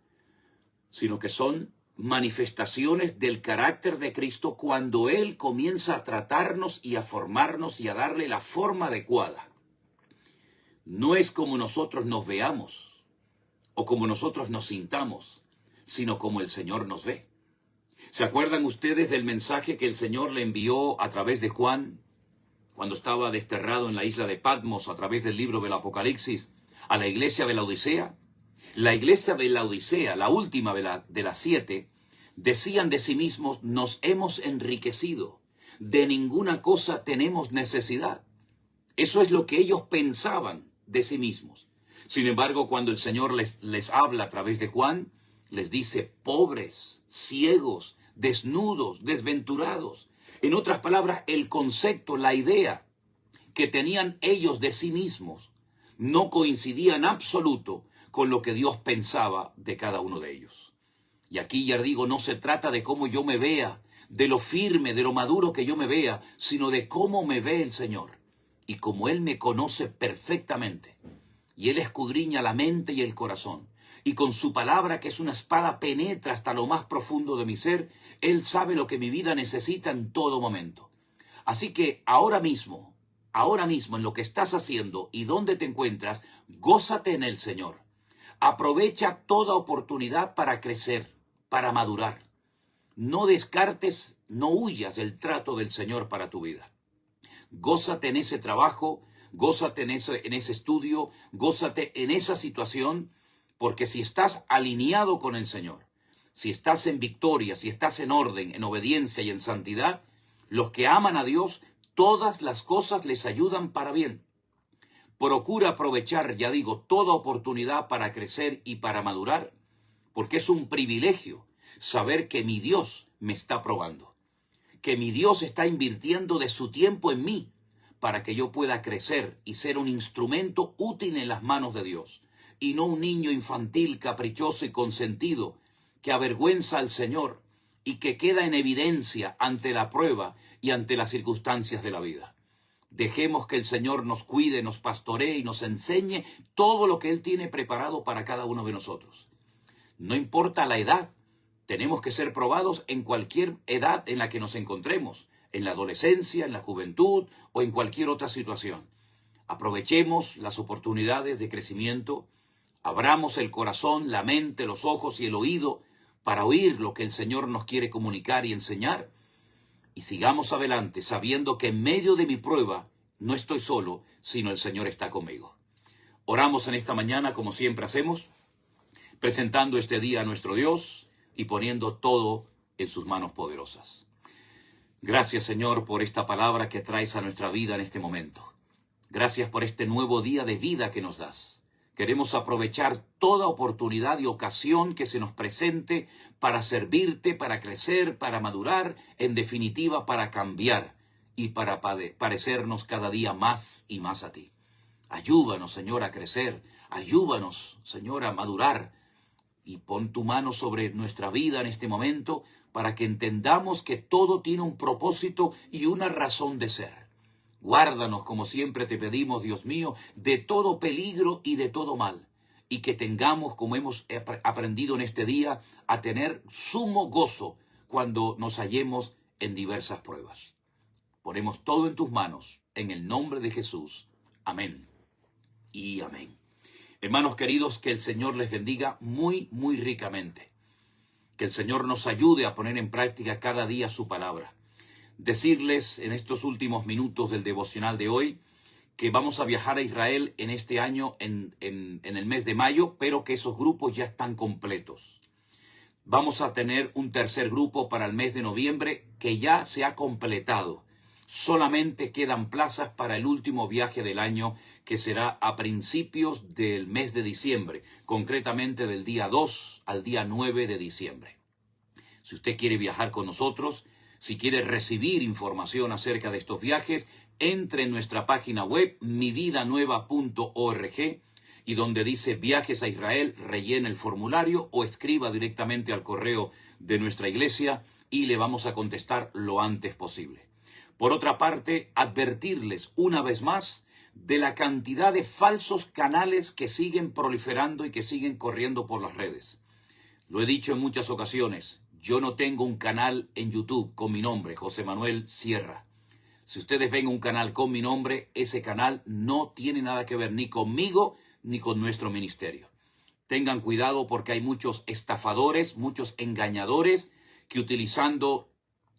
sino que son manifestaciones del carácter de Cristo cuando Él comienza a tratarnos y a formarnos y a darle la forma adecuada. No es como nosotros nos veamos o como nosotros nos sintamos, sino como el Señor nos ve. ¿Se acuerdan ustedes del mensaje que el Señor le envió a través de Juan cuando estaba desterrado en la isla de Patmos a través del libro del Apocalipsis a la iglesia de la Odisea? La iglesia de la Odisea, la última de las 7, decían de sí mismos: nos hemos enriquecido, de ninguna cosa tenemos necesidad. Eso es lo que ellos pensaban de sí mismos. Sin embargo, cuando el Señor les habla a través de Juan, les dice: pobres, ciegos, desnudos, desventurados. En otras palabras, el concepto, la idea que tenían ellos de sí mismos no coincidía en absoluto con lo que Dios pensaba de cada uno de ellos. Y aquí ya digo, no se trata de cómo yo me vea, de lo firme, de lo maduro que yo me vea, sino de cómo me ve el Señor. Y como Él me conoce perfectamente, y Él escudriña la mente y el corazón, y con su palabra, que es una espada, penetra hasta lo más profundo de mi ser, Él sabe lo que mi vida necesita en todo momento. Así que ahora mismo, en lo que estás haciendo y donde te encuentras, gózate en el Señor. Aprovecha toda oportunidad para crecer, para madurar. No descartes, no huyas del trato del Señor para tu vida. Gózate en ese trabajo, gózate en ese estudio, gózate en esa situación, porque si estás alineado con el Señor, si estás en victoria, si estás en orden, en obediencia y en santidad, los que aman a Dios, todas las cosas les ayudan para bien. Procura aprovechar, ya digo, toda oportunidad para crecer y para madurar, porque es un privilegio saber que mi Dios me está probando, que mi Dios está invirtiendo de su tiempo en mí para que yo pueda crecer y ser un instrumento útil en las manos de Dios, y no un niño infantil, caprichoso y consentido que avergüenza al Señor y que queda en evidencia ante la prueba y ante las circunstancias de la vida. Dejemos que el Señor nos cuide, nos pastoree y nos enseñe todo lo que Él tiene preparado para cada uno de nosotros. No importa la edad, tenemos que ser probados en cualquier edad en la que nos encontremos, en la adolescencia, en la juventud o en cualquier otra situación. Aprovechemos las oportunidades de crecimiento, abramos el corazón, la mente, los ojos y el oído para oír lo que el Señor nos quiere comunicar y enseñar, y sigamos adelante sabiendo que en medio de mi prueba no estoy solo, sino el Señor está conmigo. Oramos en esta mañana como siempre hacemos, presentando este día a nuestro Dios y poniendo todo en sus manos poderosas. Gracias, Señor, por esta palabra que traes a nuestra vida en este momento. Gracias por este nuevo día de vida que nos das. Queremos aprovechar toda oportunidad y ocasión que se nos presente para servirte, para crecer, para madurar, en definitiva para cambiar y para parecernos cada día más y más a ti. Ayúdanos, Señor, a crecer. Ayúdanos, Señor, a madurar. Y pon tu mano sobre nuestra vida en este momento para que entendamos que todo tiene un propósito y una razón de ser. Guárdanos, como siempre te pedimos, Dios mío, de todo peligro y de todo mal, y que tengamos, como hemos aprendido en este día, a tener sumo gozo cuando nos hallemos en diversas pruebas. Ponemos todo en tus manos, en el nombre de Jesús. Amén y amén. Hermanos queridos, que el Señor les bendiga muy, muy ricamente. Que el Señor nos ayude a poner en práctica cada día su palabra. Decirles en estos últimos minutos del devocional de hoy que vamos a viajar a Israel en este año, en el mes de mayo, pero que esos grupos ya están completos. Vamos a tener un tercer grupo para el mes de noviembre que ya se ha completado. Solamente quedan plazas para el último viaje del año, que será a principios del mes de diciembre, concretamente del día 2 al día 9 de diciembre. Si usted quiere viajar con nosotros, Si quiere recibir información acerca de estos viajes, entre en nuestra página web mividanueva.org y donde dice viajes a Israel, rellene el formulario o escriba directamente al correo de nuestra iglesia y le vamos a contestar lo antes posible. Por otra parte, advertirles una vez más de la cantidad de falsos canales que siguen proliferando y que siguen corriendo por las redes. Lo he dicho en muchas ocasiones, yo no tengo un canal en YouTube con mi nombre, José Manuel Sierra. Si ustedes ven un canal con mi nombre, ese canal no tiene nada que ver ni conmigo ni con nuestro ministerio. Tengan cuidado porque hay muchos estafadores, muchos engañadores que utilizando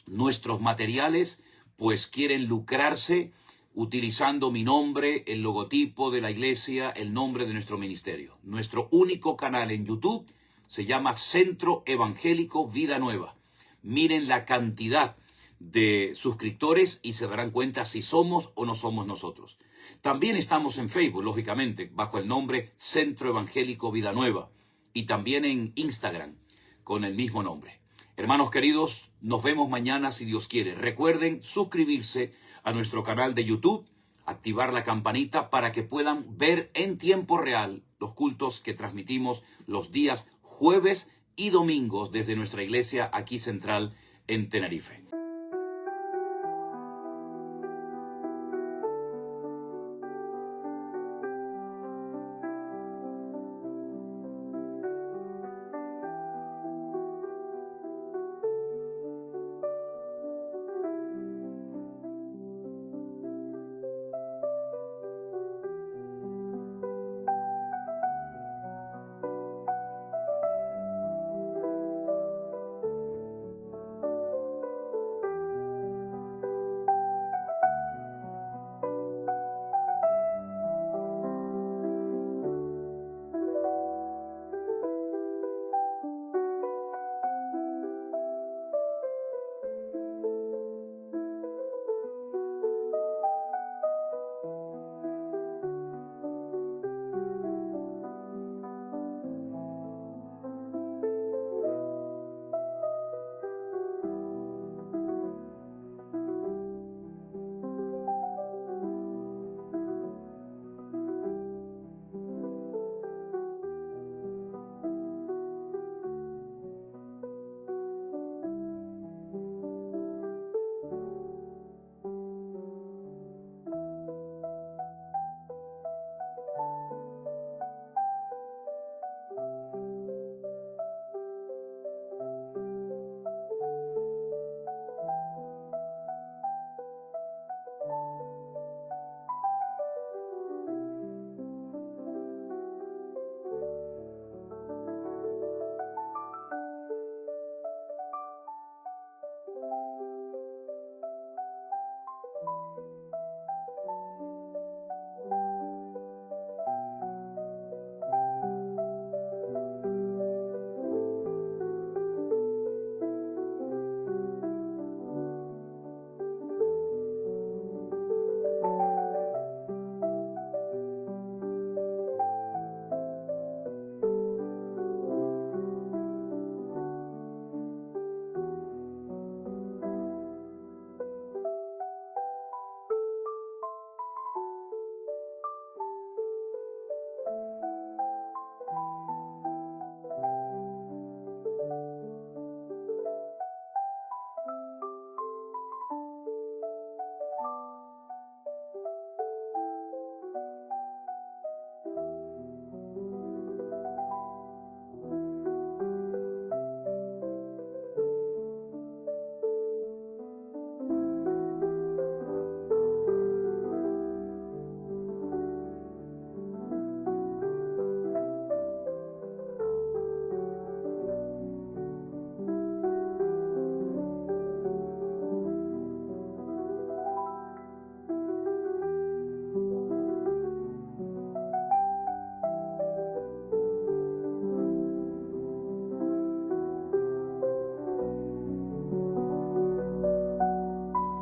nuestros materiales, pues quieren lucrarse utilizando mi nombre, el logotipo de la iglesia, el nombre de nuestro ministerio. Nuestro único canal en YouTube se llama Centro Evangélico Vida Nueva. Miren la cantidad de suscriptores y se darán cuenta si somos o no somos nosotros. También estamos en Facebook, lógicamente, bajo el nombre Centro Evangélico Vida Nueva. Y también en Instagram, con el mismo nombre. Hermanos queridos, nos vemos mañana si Dios quiere. Recuerden suscribirse a nuestro canal de YouTube, activar la campanita para que puedan ver en tiempo real los cultos que transmitimos los días jueves y domingos desde nuestra iglesia aquí central en Tenerife.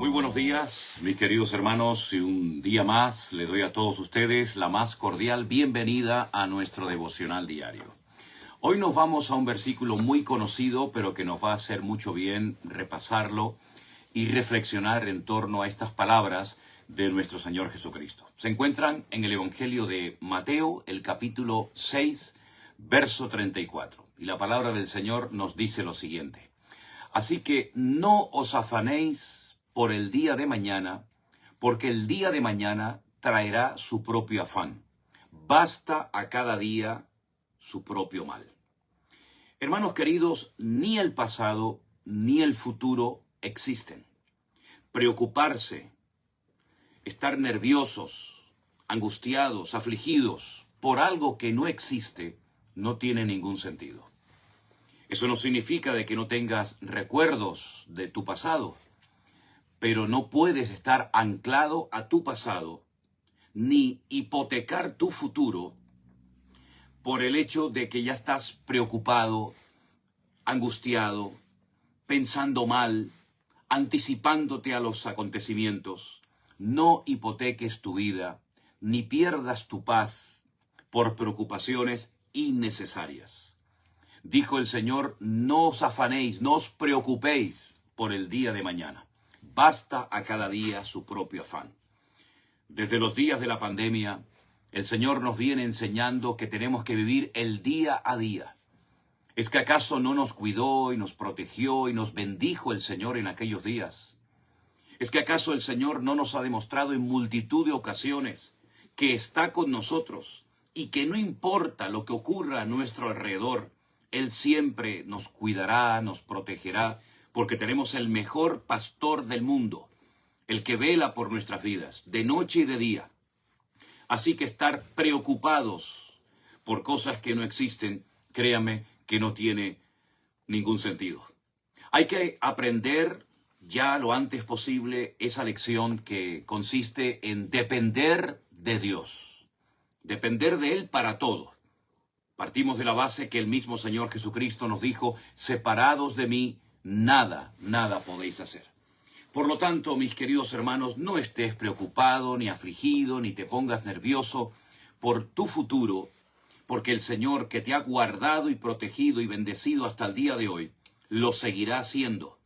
Muy buenos días, mis queridos hermanos, y un día más le doy a todos ustedes la más cordial bienvenida a nuestro devocional diario. Hoy nos vamos a un versículo muy conocido, pero que nos va a hacer mucho bien repasarlo, y reflexionar en torno a estas palabras de nuestro Señor Jesucristo. Se encuentran en el Evangelio de Mateo, el capítulo 6, verso 34. Y la palabra del Señor nos dice lo siguiente: así que no os afanéis por el día de mañana, porque el día de mañana traerá su propio afán. Basta a cada día su propio mal. Hermanos queridos, ni el pasado ni el futuro existen. Preocuparse, estar nerviosos, angustiados, afligidos por algo que no existe, no tiene ningún sentido. Eso no significa de que no tengas recuerdos de tu pasado, pero no puedes estar anclado a tu pasado ni hipotecar tu futuro por el hecho de que ya estás preocupado, angustiado, pensando mal, anticipándote a los acontecimientos. No hipoteques tu vida, ni pierdas tu paz por preocupaciones innecesarias. Dijo el Señor: no os afanéis, no os preocupéis por el día de mañana. Basta a cada día su propio afán. Desde los días de la pandemia, el Señor nos viene enseñando que tenemos que vivir el día a día. ¿Es que acaso no nos cuidó y nos protegió y nos bendijo el Señor en aquellos días? ¿Es que acaso el Señor no nos ha demostrado en multitud de ocasiones que está con nosotros y que no importa lo que ocurra a nuestro alrededor, Él siempre nos cuidará, nos protegerá, porque tenemos el mejor pastor del mundo, el que vela por nuestras vidas, de noche y de día? Así que estar preocupados por cosas que no existen, créame que no tiene ningún sentido. Hay que aprender ya lo antes posible esa lección que consiste en depender de Dios, depender de Él para todo. Partimos de la base que el mismo Señor Jesucristo nos dijo: separados de mí, nada podéis hacer. Por lo tanto, mis queridos hermanos, no estés preocupado, ni afligido, ni te pongas nervioso por tu futuro, porque el Señor, que te ha guardado y protegido y bendecido hasta el día de hoy, lo seguirá haciendo.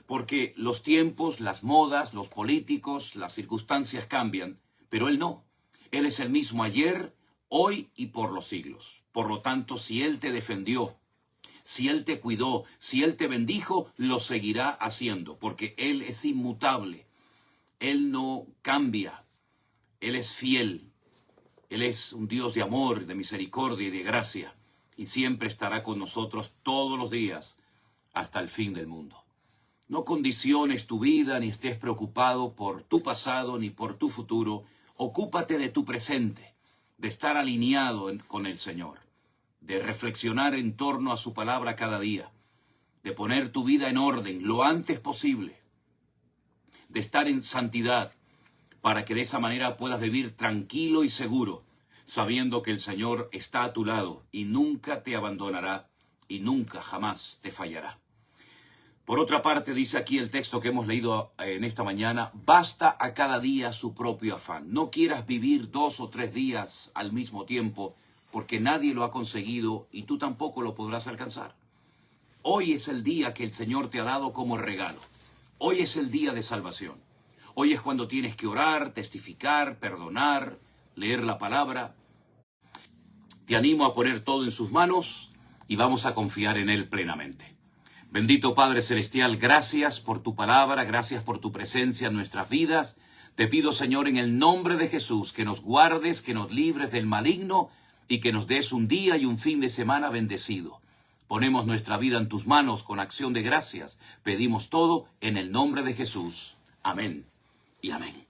Porque los tiempos, las modas, los políticos, las circunstancias cambian, pero Él no. Él es el mismo ayer, hoy y por los siglos. Por lo tanto, si Él te defendió, si Él te cuidó, si Él te bendijo, lo seguirá haciendo, porque Él es inmutable. Él no cambia. Él es fiel. Él es un Dios de amor, de misericordia y de gracia, y siempre estará con nosotros todos los días hasta el fin del mundo. No condiciones tu vida, ni estés preocupado por tu pasado, ni por tu futuro. Ocúpate de tu presente, de estar alineado con el Señor, de reflexionar en torno a su palabra cada día, de poner tu vida en orden lo antes posible, de estar en santidad, para que de esa manera puedas vivir tranquilo y seguro, sabiendo que el Señor está a tu lado y nunca te abandonará y nunca jamás te fallará. Por otra parte, dice aquí el texto que hemos leído en esta mañana: basta a cada día su propio afán. No quieras vivir 2 o 3 días al mismo tiempo, porque nadie lo ha conseguido y tú tampoco lo podrás alcanzar. Hoy es el día que el Señor te ha dado como regalo. Hoy es el día de salvación. Hoy es cuando tienes que orar, testificar, perdonar, leer la palabra. Te animo a poner todo en sus manos y vamos a confiar en Él plenamente. Bendito Padre Celestial, gracias por tu palabra, gracias por tu presencia en nuestras vidas. Te pido, Señor, en el nombre de Jesús, que nos guardes, que nos libres del maligno y que nos des un día y un fin de semana bendecido. Ponemos nuestra vida en tus manos con acción de gracias. Pedimos todo en el nombre de Jesús. Amén y amén.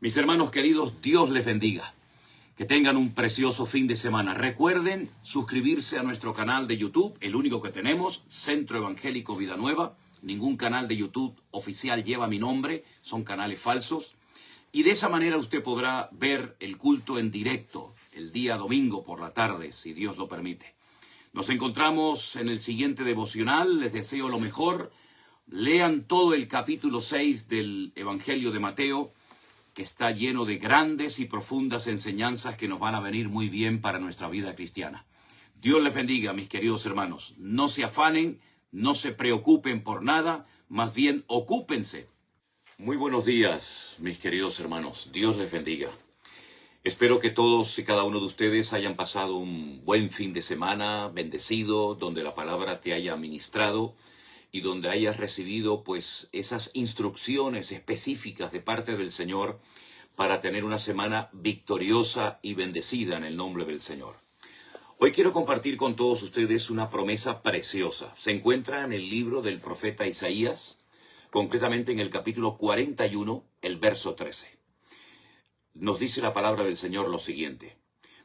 Mis hermanos queridos, Dios les bendiga. Que tengan un precioso fin de semana. Recuerden suscribirse a nuestro canal de YouTube, el único que tenemos, Centro Evangélico Vida Nueva. Ningún canal de YouTube oficial lleva mi nombre, son canales falsos. Y de esa manera usted podrá ver el culto en directo el día domingo por la tarde, si Dios lo permite. Nos encontramos en el siguiente devocional. Les deseo lo mejor. Lean todo el capítulo 6 del Evangelio de Mateo, que está lleno de grandes y profundas enseñanzas que nos van a venir muy bien para nuestra vida cristiana. Dios les bendiga, mis queridos hermanos. No se afanen, no se preocupen por nada, más bien ocúpense Muy buenos días, mis queridos hermanos. Dios les bendiga. Espero que todos y cada uno de ustedes hayan pasado un buen fin de semana, bendecido, donde la palabra te haya ministrado y donde hayas recibido pues esas instrucciones específicas de parte del Señor para tener una semana victoriosa y bendecida en el nombre del Señor. Hoy quiero compartir con todos ustedes una promesa preciosa. Se encuentra en el libro del profeta Isaías, concretamente en el capítulo 41, el verso 13. Nos dice la palabra del Señor lo siguiente: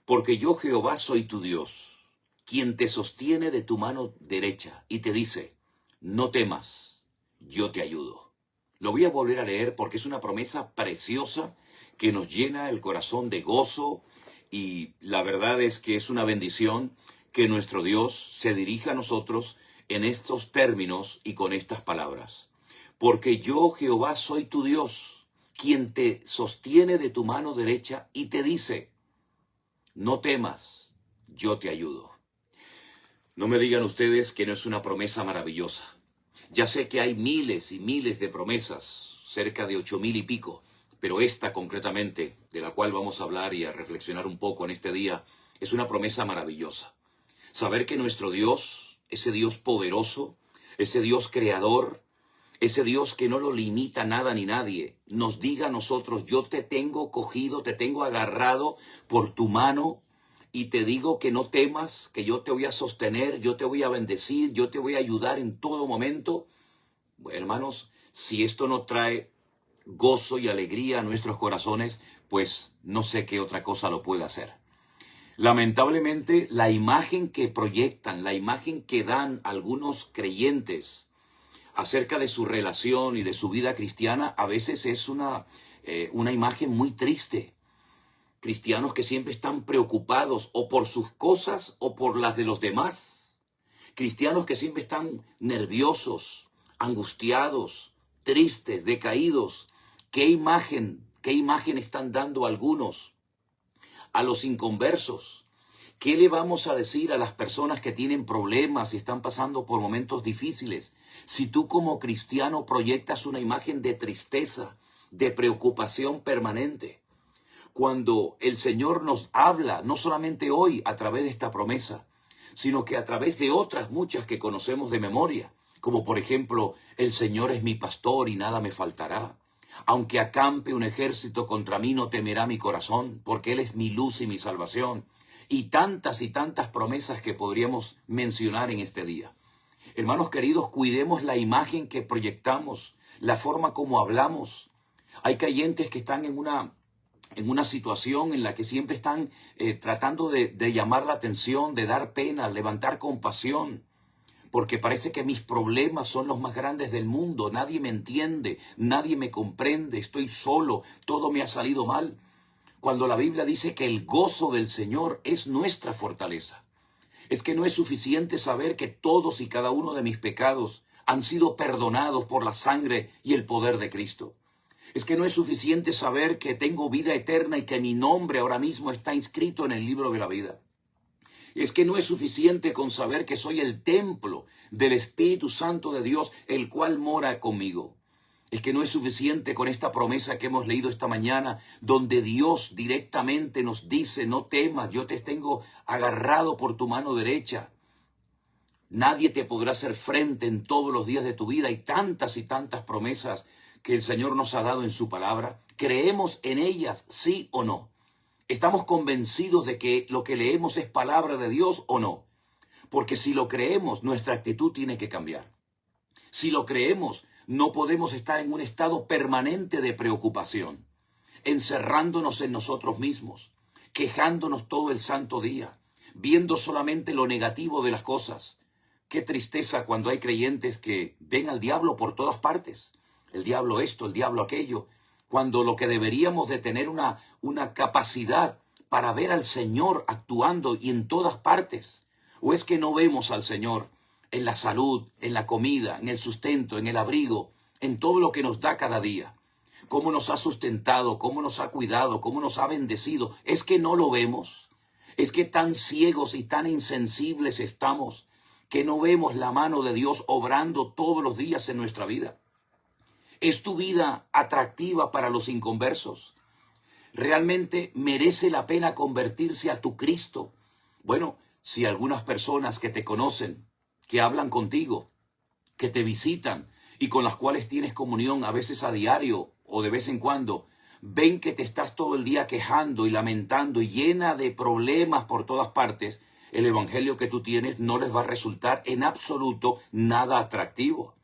porque yo Jehová soy tu Dios, quien te sostiene de tu mano derecha y te dice, no temas, yo te ayudo. Lo voy a volver a leer porque es una promesa preciosa que nos llena el corazón de gozo, y la verdad es que es una bendición que nuestro Dios se dirija a nosotros en estos términos y con estas palabras. Porque yo Jehová soy tu Dios, quien te sostiene de tu mano derecha y te dice, no temas, yo te ayudo. No me digan ustedes que no es una promesa maravillosa. Ya sé que hay miles y miles de promesas, cerca de 8,000 y pico, pero esta concretamente, de la cual vamos a hablar y a reflexionar un poco en este día, es una promesa maravillosa. Saber que nuestro Dios, ese Dios poderoso, ese Dios creador, ese Dios que no lo limita nada ni nadie, nos diga a nosotros, yo te tengo cogido, te tengo agarrado por tu mano y te digo que no temas, que yo te voy a sostener, yo te voy a bendecir, yo te voy a ayudar en todo momento. Bueno, hermanos, si esto no trae gozo y alegría a nuestros corazones, pues no sé qué otra cosa lo puede hacer. Lamentablemente, la imagen que proyectan, la imagen que dan algunos creyentes acerca de su relación y de su vida cristiana, a veces es una imagen muy triste. Cristianos que siempre están preocupados o por sus cosas o por las de los demás. Cristianos que siempre están nerviosos, angustiados, tristes, decaídos. ¿Qué imagen están dando algunos a los inconversos? ¿Qué le vamos a decir a las personas que tienen problemas y están pasando por momentos difíciles? Si tú como cristiano proyectas una imagen de tristeza, de preocupación permanente, cuando el Señor nos habla, no solamente hoy a través de esta promesa, sino que a través de otras muchas que conocemos de memoria, como por ejemplo, el Señor es mi pastor y nada me faltará. Aunque acampe un ejército contra mí, no temerá mi corazón, porque Él es mi luz y mi salvación. Y tantas promesas que podríamos mencionar en este día. Hermanos queridos, cuidemos la imagen que proyectamos, la forma como hablamos. Hay creyentes que están en una situación en la que siempre están tratando de llamar la atención, de dar pena, levantar compasión, porque parece que mis problemas son los más grandes del mundo, nadie me entiende, nadie me comprende, estoy solo, todo me ha salido mal. Cuando la Biblia dice que el gozo del Señor es nuestra fortaleza. Es que no es suficiente saber que todos y cada uno de mis pecados han sido perdonados por la sangre y el poder de Cristo. Es que no es suficiente saber que tengo vida eterna y que mi nombre ahora mismo está inscrito en el libro de la vida. Es que no es suficiente con saber que soy el templo del Espíritu Santo de Dios, el cual mora conmigo. Es que no es suficiente con esta promesa que hemos leído esta mañana, donde Dios directamente nos dice, no temas, yo te tengo agarrado por tu mano derecha. Nadie te podrá hacer frente en todos los días de tu vida. Hay tantas y tantas promesas que el Señor nos ha dado en su palabra. ¿Creemos en ellas, sí o no? ¿Estamos convencidos de que lo que leemos es palabra de Dios o no? Porque si lo creemos, nuestra actitud tiene que cambiar. Si lo creemos, no podemos estar en un estado permanente de preocupación, encerrándonos en nosotros mismos, quejándonos todo el santo día, viendo solamente lo negativo de las cosas. Qué tristeza cuando hay creyentes que ven al diablo por todas partes. El diablo esto, el diablo aquello. Cuando lo que deberíamos de tener una capacidad para ver al Señor actuando y en todas partes. ¿O es que no vemos al Señor en la salud, en la comida, en el sustento, en el abrigo, en todo lo que nos da cada día? Cómo nos ha sustentado, cómo nos ha cuidado, cómo nos ha bendecido. ¿Es que no lo vemos? ¿Es que tan ciegos y tan insensibles estamos que no vemos la mano de Dios obrando todos los días en nuestra vida? ¿Es tu vida atractiva para los inconversos? ¿Realmente merece la pena convertirse a tu Cristo? Bueno, si algunas personas que te conocen, que hablan contigo, que te visitan y con las cuales tienes comunión a veces a diario o de vez en cuando, ven que te estás todo el día quejando y lamentando y llena de problemas por todas partes, el evangelio que tú tienes no les va a resultar en absoluto nada atractivo.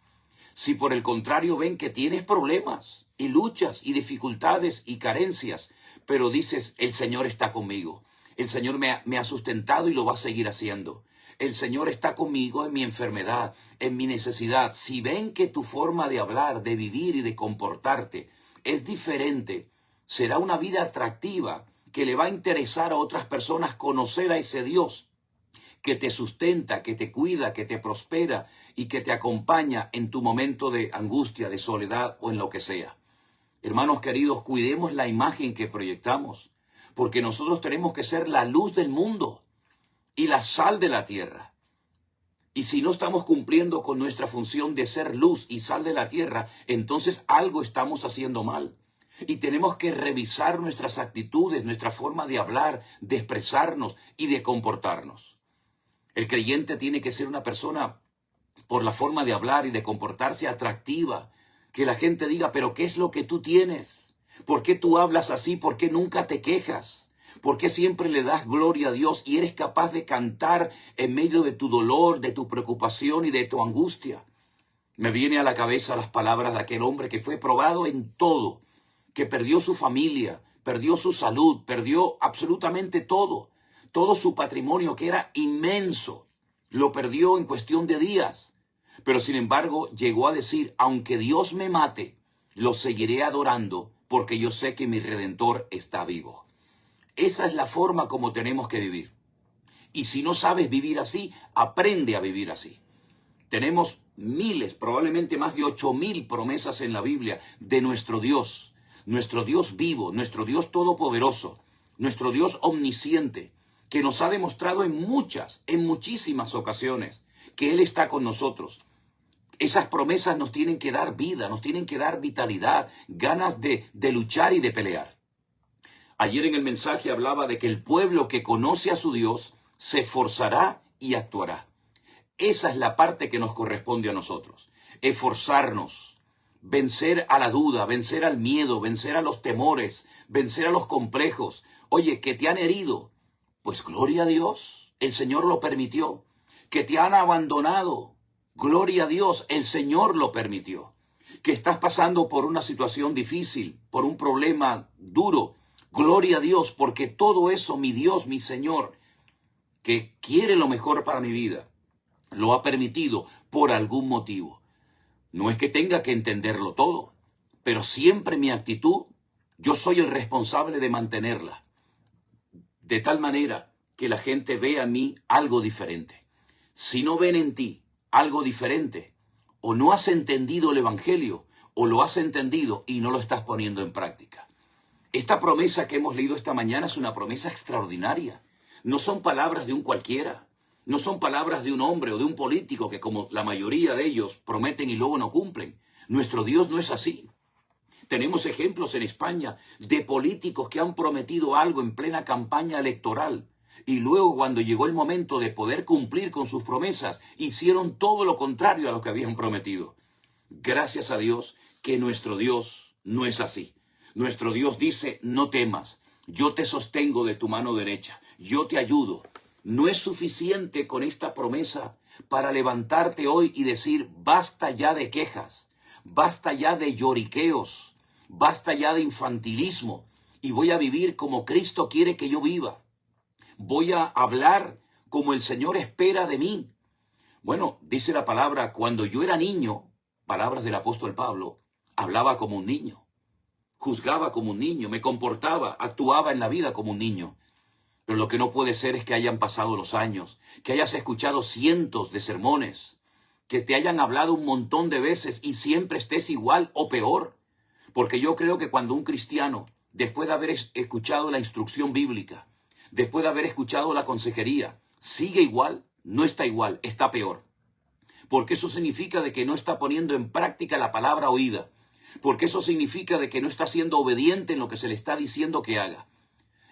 Si por el contrario ven que tienes problemas y luchas y dificultades y carencias, pero dices, el Señor está conmigo, el Señor me ha sustentado y lo va a seguir haciendo. El Señor está conmigo en mi enfermedad, en mi necesidad. Si ven que tu forma de hablar, de vivir y de comportarte es diferente, será una vida atractiva que le va a interesar a otras personas conocer a ese Dios que te sustenta, que te cuida, que te prospera y que te acompaña en tu momento de angustia, de soledad o en lo que sea. Hermanos queridos, cuidemos la imagen que proyectamos, porque nosotros tenemos que ser la luz del mundo y la sal de la tierra. Y si no estamos cumpliendo con nuestra función de ser luz y sal de la tierra, entonces algo estamos haciendo mal. Y tenemos que revisar nuestras actitudes, nuestra forma de hablar, de expresarnos y de comportarnos. El creyente tiene que ser una persona, por la forma de hablar y de comportarse, atractiva. Que la gente diga, pero ¿qué es lo que tú tienes? ¿Por qué tú hablas así? ¿Por qué nunca te quejas? ¿Por qué siempre le das gloria a Dios y eres capaz de cantar en medio de tu dolor, de tu preocupación y de tu angustia? Me viene a la cabeza las palabras de aquel hombre que fue probado en todo, que perdió su familia, perdió su salud, perdió absolutamente todo. Todo su patrimonio, que era inmenso, lo perdió en cuestión de días. Pero sin embargo llegó a decir, aunque Dios me mate, lo seguiré adorando porque yo sé que mi Redentor está vivo. Esa es la forma como tenemos que vivir. Y si no sabes vivir así, aprende a vivir así. Tenemos miles, probablemente más de 8,000 promesas en la Biblia de nuestro Dios vivo, nuestro Dios todopoderoso, nuestro Dios omnisciente, que nos ha demostrado en muchísimas ocasiones que Él está con nosotros. Esas promesas nos tienen que dar vida, nos tienen que dar vitalidad, ganas de luchar y de pelear. Ayer en el mensaje hablaba de que el pueblo que conoce a su Dios se esforzará y actuará. Esa es la parte que nos corresponde a nosotros. Esforzarnos, vencer a la duda, vencer al miedo, vencer a los temores, vencer a los complejos. Oye, que te han herido, pues gloria a Dios, el Señor lo permitió. Que te han abandonado, gloria a Dios, el Señor lo permitió. Que estás pasando por una situación difícil, por un problema duro, gloria a Dios, porque todo eso, mi Dios, mi Señor, que quiere lo mejor para mi vida, lo ha permitido por algún motivo. No es que tenga que entenderlo todo, pero siempre mi actitud, yo soy el responsable de mantenerla. De tal manera que la gente vea en mí algo diferente. Si no ven en ti algo diferente, o no has entendido el Evangelio, o lo has entendido y no lo estás poniendo en práctica. Esta promesa que hemos leído esta mañana es una promesa extraordinaria. No son palabras de un cualquiera. No son palabras de un hombre o de un político que, como la mayoría de ellos, prometen y luego no cumplen. Nuestro Dios no es así. Tenemos ejemplos en España de políticos que han prometido algo en plena campaña electoral y luego, cuando llegó el momento de poder cumplir con sus promesas, hicieron todo lo contrario a lo que habían prometido. Gracias a Dios que nuestro Dios no es así. Nuestro Dios dice, no temas, yo te sostengo de tu mano derecha, yo te ayudo. No es suficiente con esta promesa para levantarte hoy y decir, basta ya de quejas, basta ya de lloriqueos, basta ya de infantilismo y voy a vivir como Cristo quiere que yo viva. Voy a hablar como el Señor espera de mí. Bueno, dice la palabra, cuando yo era niño, palabras del apóstol Pablo, hablaba como un niño, juzgaba como un niño, me comportaba, actuaba en la vida como un niño. Pero lo que no puede ser es que hayan pasado los años, que hayas escuchado cientos de sermones, que te hayan hablado un montón de veces y siempre estés igual o peor. Porque yo creo que cuando un cristiano, después de haber escuchado la instrucción bíblica, después de haber escuchado la consejería, sigue igual, no está igual, está peor. Porque eso significa de que no está poniendo en práctica la palabra oída. porque eso significa de que no está siendo obediente en lo que se le está diciendo que haga.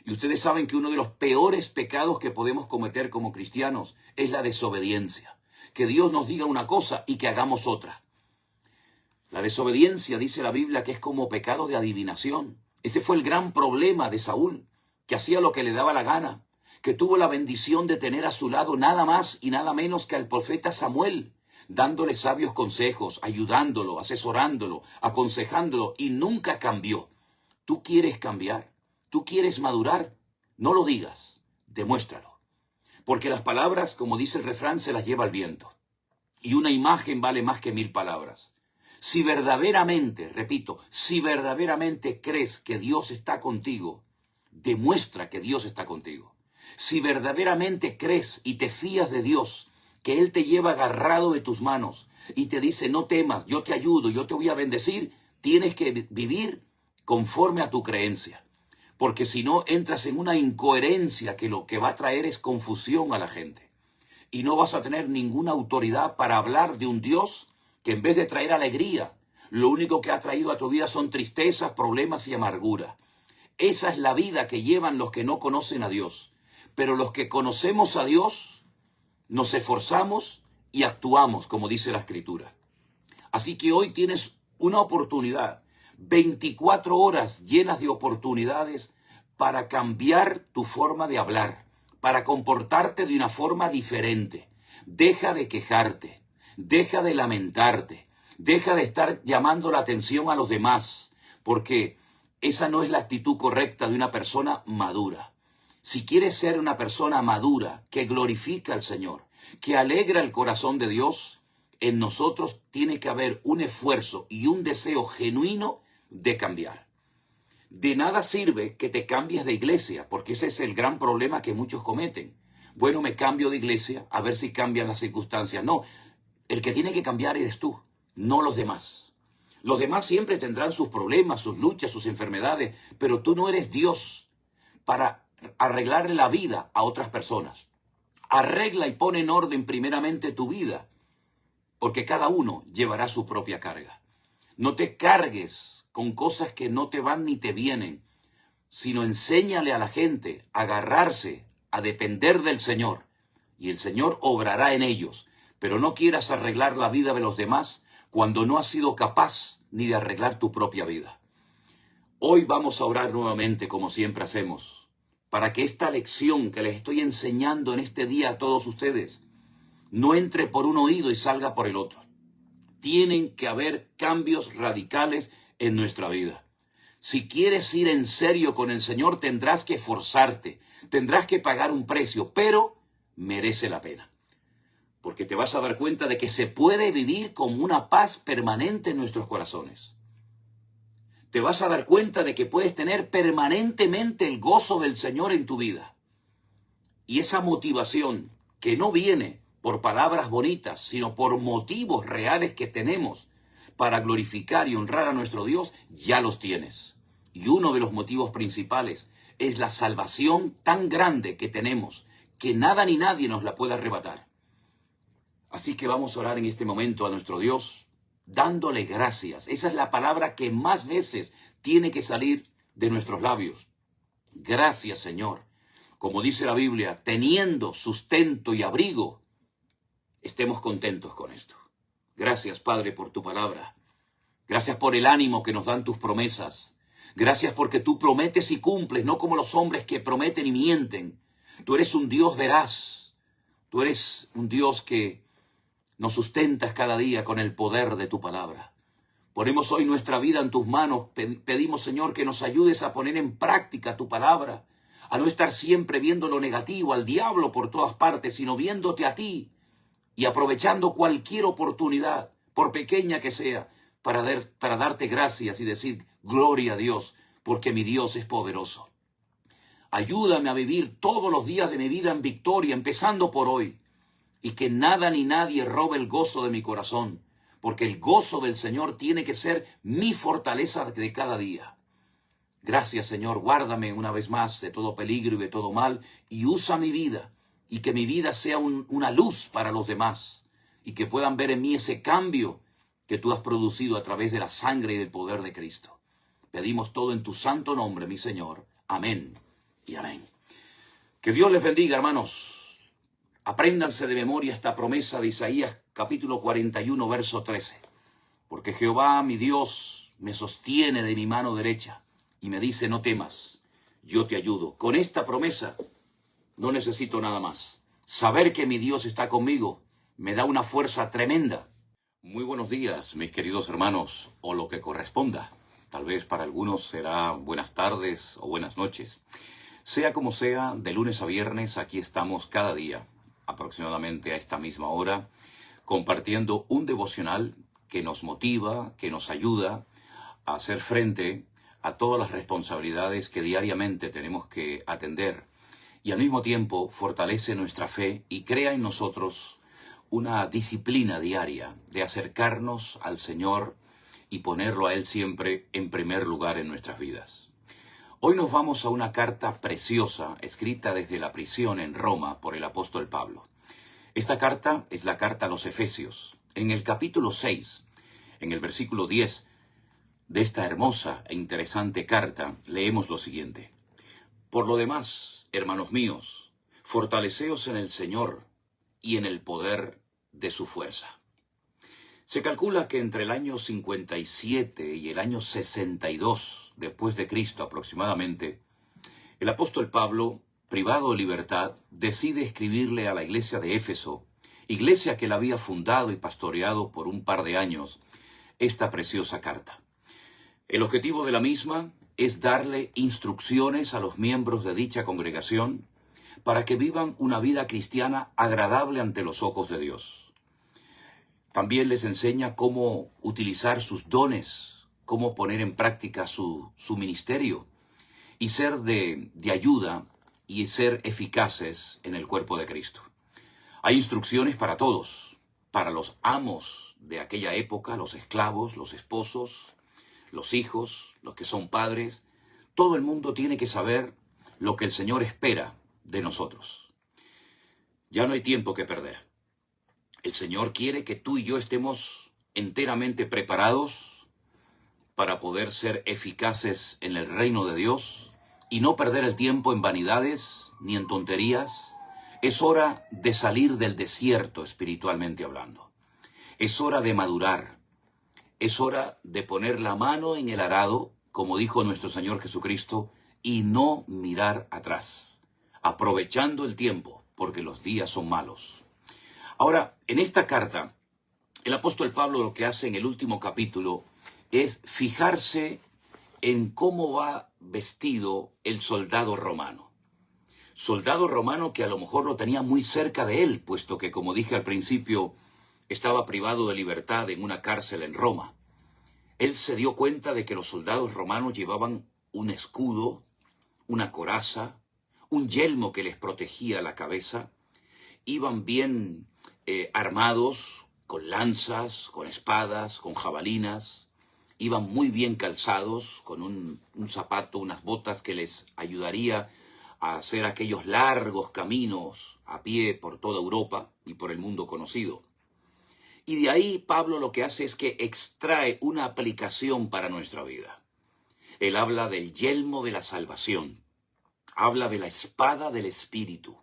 Y ustedes saben que uno de los peores pecados que podemos cometer como cristianos es la desobediencia. Que Dios nos diga una cosa y que hagamos otra. La desobediencia, dice la Biblia, que es como pecado de adivinación. Ese fue el gran problema de Saúl, que hacía lo que le daba la gana, que tuvo la bendición de tener a su lado nada más y nada menos que al profeta Samuel, dándole sabios consejos, ayudándolo, asesorándolo, aconsejándolo, y nunca cambió. ¿Tú quieres cambiar? ¿Tú quieres madurar? No lo digas, demuéstralo. Porque las palabras, como dice el refrán, se las lleva el viento. Y una imagen vale más que 1000 palabras. Si verdaderamente, repito, si verdaderamente crees que Dios está contigo, demuestra que Dios está contigo. Si verdaderamente crees y te fías de Dios, que Él te lleva agarrado de tus manos y te dice, no temas, yo te ayudo, yo te voy a bendecir, tienes que vivir conforme a tu creencia. Porque si no, entras en una incoherencia que lo que va a traer es confusión a la gente. Y no vas a tener ninguna autoridad para hablar de un Dios que en vez de traer alegría, lo único que ha traído a tu vida son tristezas, problemas y amargura. Esa es la vida que llevan los que no conocen a Dios. Pero los que conocemos a Dios, nos esforzamos y actuamos, como dice la Escritura. Así que hoy tienes una oportunidad, 24 horas llenas de oportunidades para cambiar tu forma de hablar, para comportarte de una forma diferente. Deja de quejarte, deja de lamentarte, deja de estar llamando la atención a los demás, porque esa no es la actitud correcta de una persona madura. Si quieres ser una persona madura, que glorifica al Señor, que alegra el corazón de Dios, en nosotros tiene que haber un esfuerzo y un deseo genuino de cambiar. De nada sirve que te cambies de iglesia, porque ese es el gran problema que muchos cometen. Bueno, me cambio de iglesia a ver si cambian las circunstancias. No, el que tiene que cambiar eres tú, no los demás. Los demás siempre tendrán sus problemas, sus luchas, sus enfermedades, pero tú no eres Dios para arreglarle la vida a otras personas. Arregla y pone en orden primeramente tu vida, porque cada uno llevará su propia carga. No te cargues con cosas que no te van ni te vienen, sino enséñale a la gente a agarrarse, a depender del Señor, y el Señor obrará en ellos. Pero no quieras arreglar la vida de los demás cuando no has sido capaz ni de arreglar tu propia vida. Hoy vamos a orar nuevamente, como siempre hacemos, para que esta lección que les estoy enseñando en este día a todos ustedes no entre por un oído y salga por el otro. Tienen que haber cambios radicales en nuestra vida. Si quieres ir en serio con el Señor, tendrás que esforzarte, tendrás que pagar un precio, pero merece la pena. Porque te vas a dar cuenta de que se puede vivir con una paz permanente en nuestros corazones. Te vas a dar cuenta de que puedes tener permanentemente el gozo del Señor en tu vida. Y esa motivación que no viene por palabras bonitas, sino por motivos reales que tenemos para glorificar y honrar a nuestro Dios, ya los tienes. Y uno de los motivos principales es la salvación tan grande que tenemos, que nada ni nadie nos la puede arrebatar. Así que vamos a orar en este momento a nuestro Dios, dándole gracias. Esa es la palabra que más veces tiene que salir de nuestros labios. Gracias, Señor. Como dice la Biblia, teniendo sustento y abrigo, estemos contentos con esto. Gracias, Padre, por tu palabra. Gracias por el ánimo que nos dan tus promesas. Gracias porque tú prometes y cumples, no como los hombres que prometen y mienten. Tú eres un Dios veraz. Tú eres un Dios que nos sustentas cada día con el poder de tu palabra. Ponemos hoy nuestra vida en tus manos. Pedimos, Señor, que nos ayudes a poner en práctica tu palabra, a no estar siempre viendo lo negativo, al diablo por todas partes, sino viéndote a ti y aprovechando cualquier oportunidad, por pequeña que sea, para darte gracias y decir, gloria a Dios, porque mi Dios es poderoso. Ayúdame a vivir todos los días de mi vida en victoria, empezando por hoy, y que nada ni nadie robe el gozo de mi corazón, porque el gozo del Señor tiene que ser mi fortaleza de cada día. Gracias, Señor, guárdame una vez más de todo peligro y de todo mal, y usa mi vida, y que mi vida sea una luz para los demás, y que puedan ver en mí ese cambio que tú has producido a través de la sangre y del poder de Cristo. Pedimos todo en tu santo nombre, mi Señor. Amén y amén. Que Dios les bendiga, hermanos. Apréndanse de memoria esta promesa de Isaías capítulo 41, verso 13. Porque Jehová, mi Dios, me sostiene de mi mano derecha y me dice, no temas, yo te ayudo. Con esta promesa no necesito nada más. Saber que mi Dios está conmigo me da una fuerza tremenda. Muy buenos días, mis queridos hermanos, o lo que corresponda. Tal vez para algunos será buenas tardes o buenas noches. Sea como sea, de lunes a viernes, aquí estamos cada día, aproximadamente a esta misma hora, compartiendo un devocional que nos motiva, que nos ayuda a hacer frente a todas las responsabilidades que diariamente tenemos que atender y al mismo tiempo fortalece nuestra fe y crea en nosotros una disciplina diaria de acercarnos al Señor y ponerlo a Él siempre en primer lugar en nuestras vidas. Hoy nos vamos a una carta preciosa escrita desde la prisión en Roma por el apóstol Pablo. Esta carta es la carta a los Efesios. En el capítulo 6, en el versículo 10 de esta hermosa e interesante carta, leemos lo siguiente. Por lo demás, hermanos míos, fortaleceos en el Señor y en el poder de su fuerza. Se calcula que entre el año 57 y el año 62 después de Cristo aproximadamente, el apóstol Pablo, privado de libertad, decide escribirle a la iglesia de Éfeso, iglesia que él había fundado y pastoreado por un par de años, esta preciosa carta. El objetivo de la misma es darle instrucciones a los miembros de dicha congregación para que vivan una vida cristiana agradable ante los ojos de Dios. También les enseña cómo utilizar sus dones, cómo poner en práctica su ministerio y ser de ayuda y ser eficaces en el cuerpo de Cristo. Hay instrucciones para todos, para los amos de aquella época, los esclavos, los esposos, los hijos, los que son padres. Todo el mundo tiene que saber lo que el Señor espera de nosotros. Ya no hay tiempo que perder. El Señor quiere que tú y yo estemos enteramente preparados para poder ser eficaces en el reino de Dios y no perder el tiempo en vanidades ni en tonterías. Es hora de salir del desierto espiritualmente hablando. Es hora de madurar. Es hora de poner la mano en el arado, como dijo nuestro Señor Jesucristo, y no mirar atrás, aprovechando el tiempo, porque los días son malos. Ahora, en esta carta, el apóstol Pablo lo que hace en el último capítulo es fijarse en cómo va vestido el soldado romano. Soldado romano que a lo mejor lo tenía muy cerca de él, puesto que, como dije al principio, estaba privado de libertad en una cárcel en Roma. Él se dio cuenta de que los soldados romanos llevaban un escudo, una coraza, un yelmo que les protegía la cabeza, iban bien armados, con lanzas, con espadas, con jabalinas, iban muy bien calzados, con un zapato, unas botas que les ayudaría a hacer aquellos largos caminos a pie por toda Europa y por el mundo conocido. Y de ahí Pablo lo que hace es que extrae una aplicación para nuestra vida. Él habla del yelmo de la salvación, habla de la espada del Espíritu,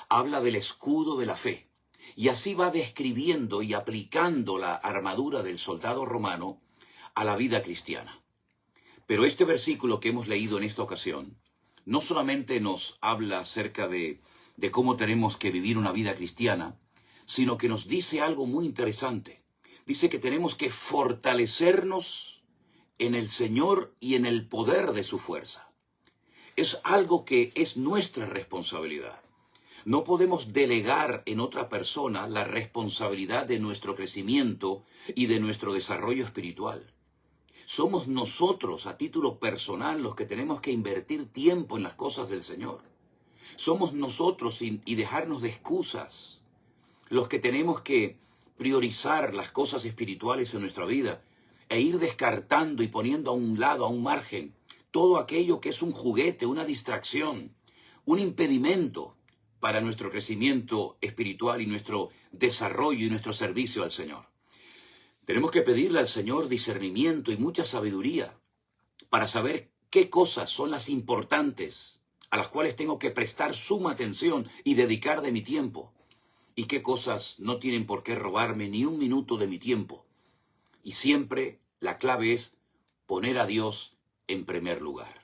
habla del escudo de la fe. Y así va describiendo y aplicando la armadura del soldado romano a la vida cristiana. Pero este versículo que hemos leído en esta ocasión no solamente nos habla acerca de cómo tenemos que vivir una vida cristiana, sino que nos dice algo muy interesante. Dice que tenemos que fortalecernos en el Señor y en el poder de su fuerza. Es algo que es nuestra responsabilidad. No podemos delegar en otra persona la responsabilidad de nuestro crecimiento y de nuestro desarrollo espiritual. Somos nosotros, a título personal, los que tenemos que invertir tiempo en las cosas del Señor. Somos nosotros y dejarnos de excusas los que tenemos que priorizar las cosas espirituales en nuestra vida e ir descartando y poniendo a un lado, a un margen, todo aquello que es un juguete, una distracción, un impedimento para nuestro crecimiento espiritual y nuestro desarrollo y nuestro servicio al Señor. Tenemos que pedirle al Señor discernimiento y mucha sabiduría para saber qué cosas son las importantes a las cuales tengo que prestar suma atención y dedicar de mi tiempo, y qué cosas no tienen por qué robarme ni un minuto de mi tiempo. Y siempre la clave es poner a Dios en primer lugar.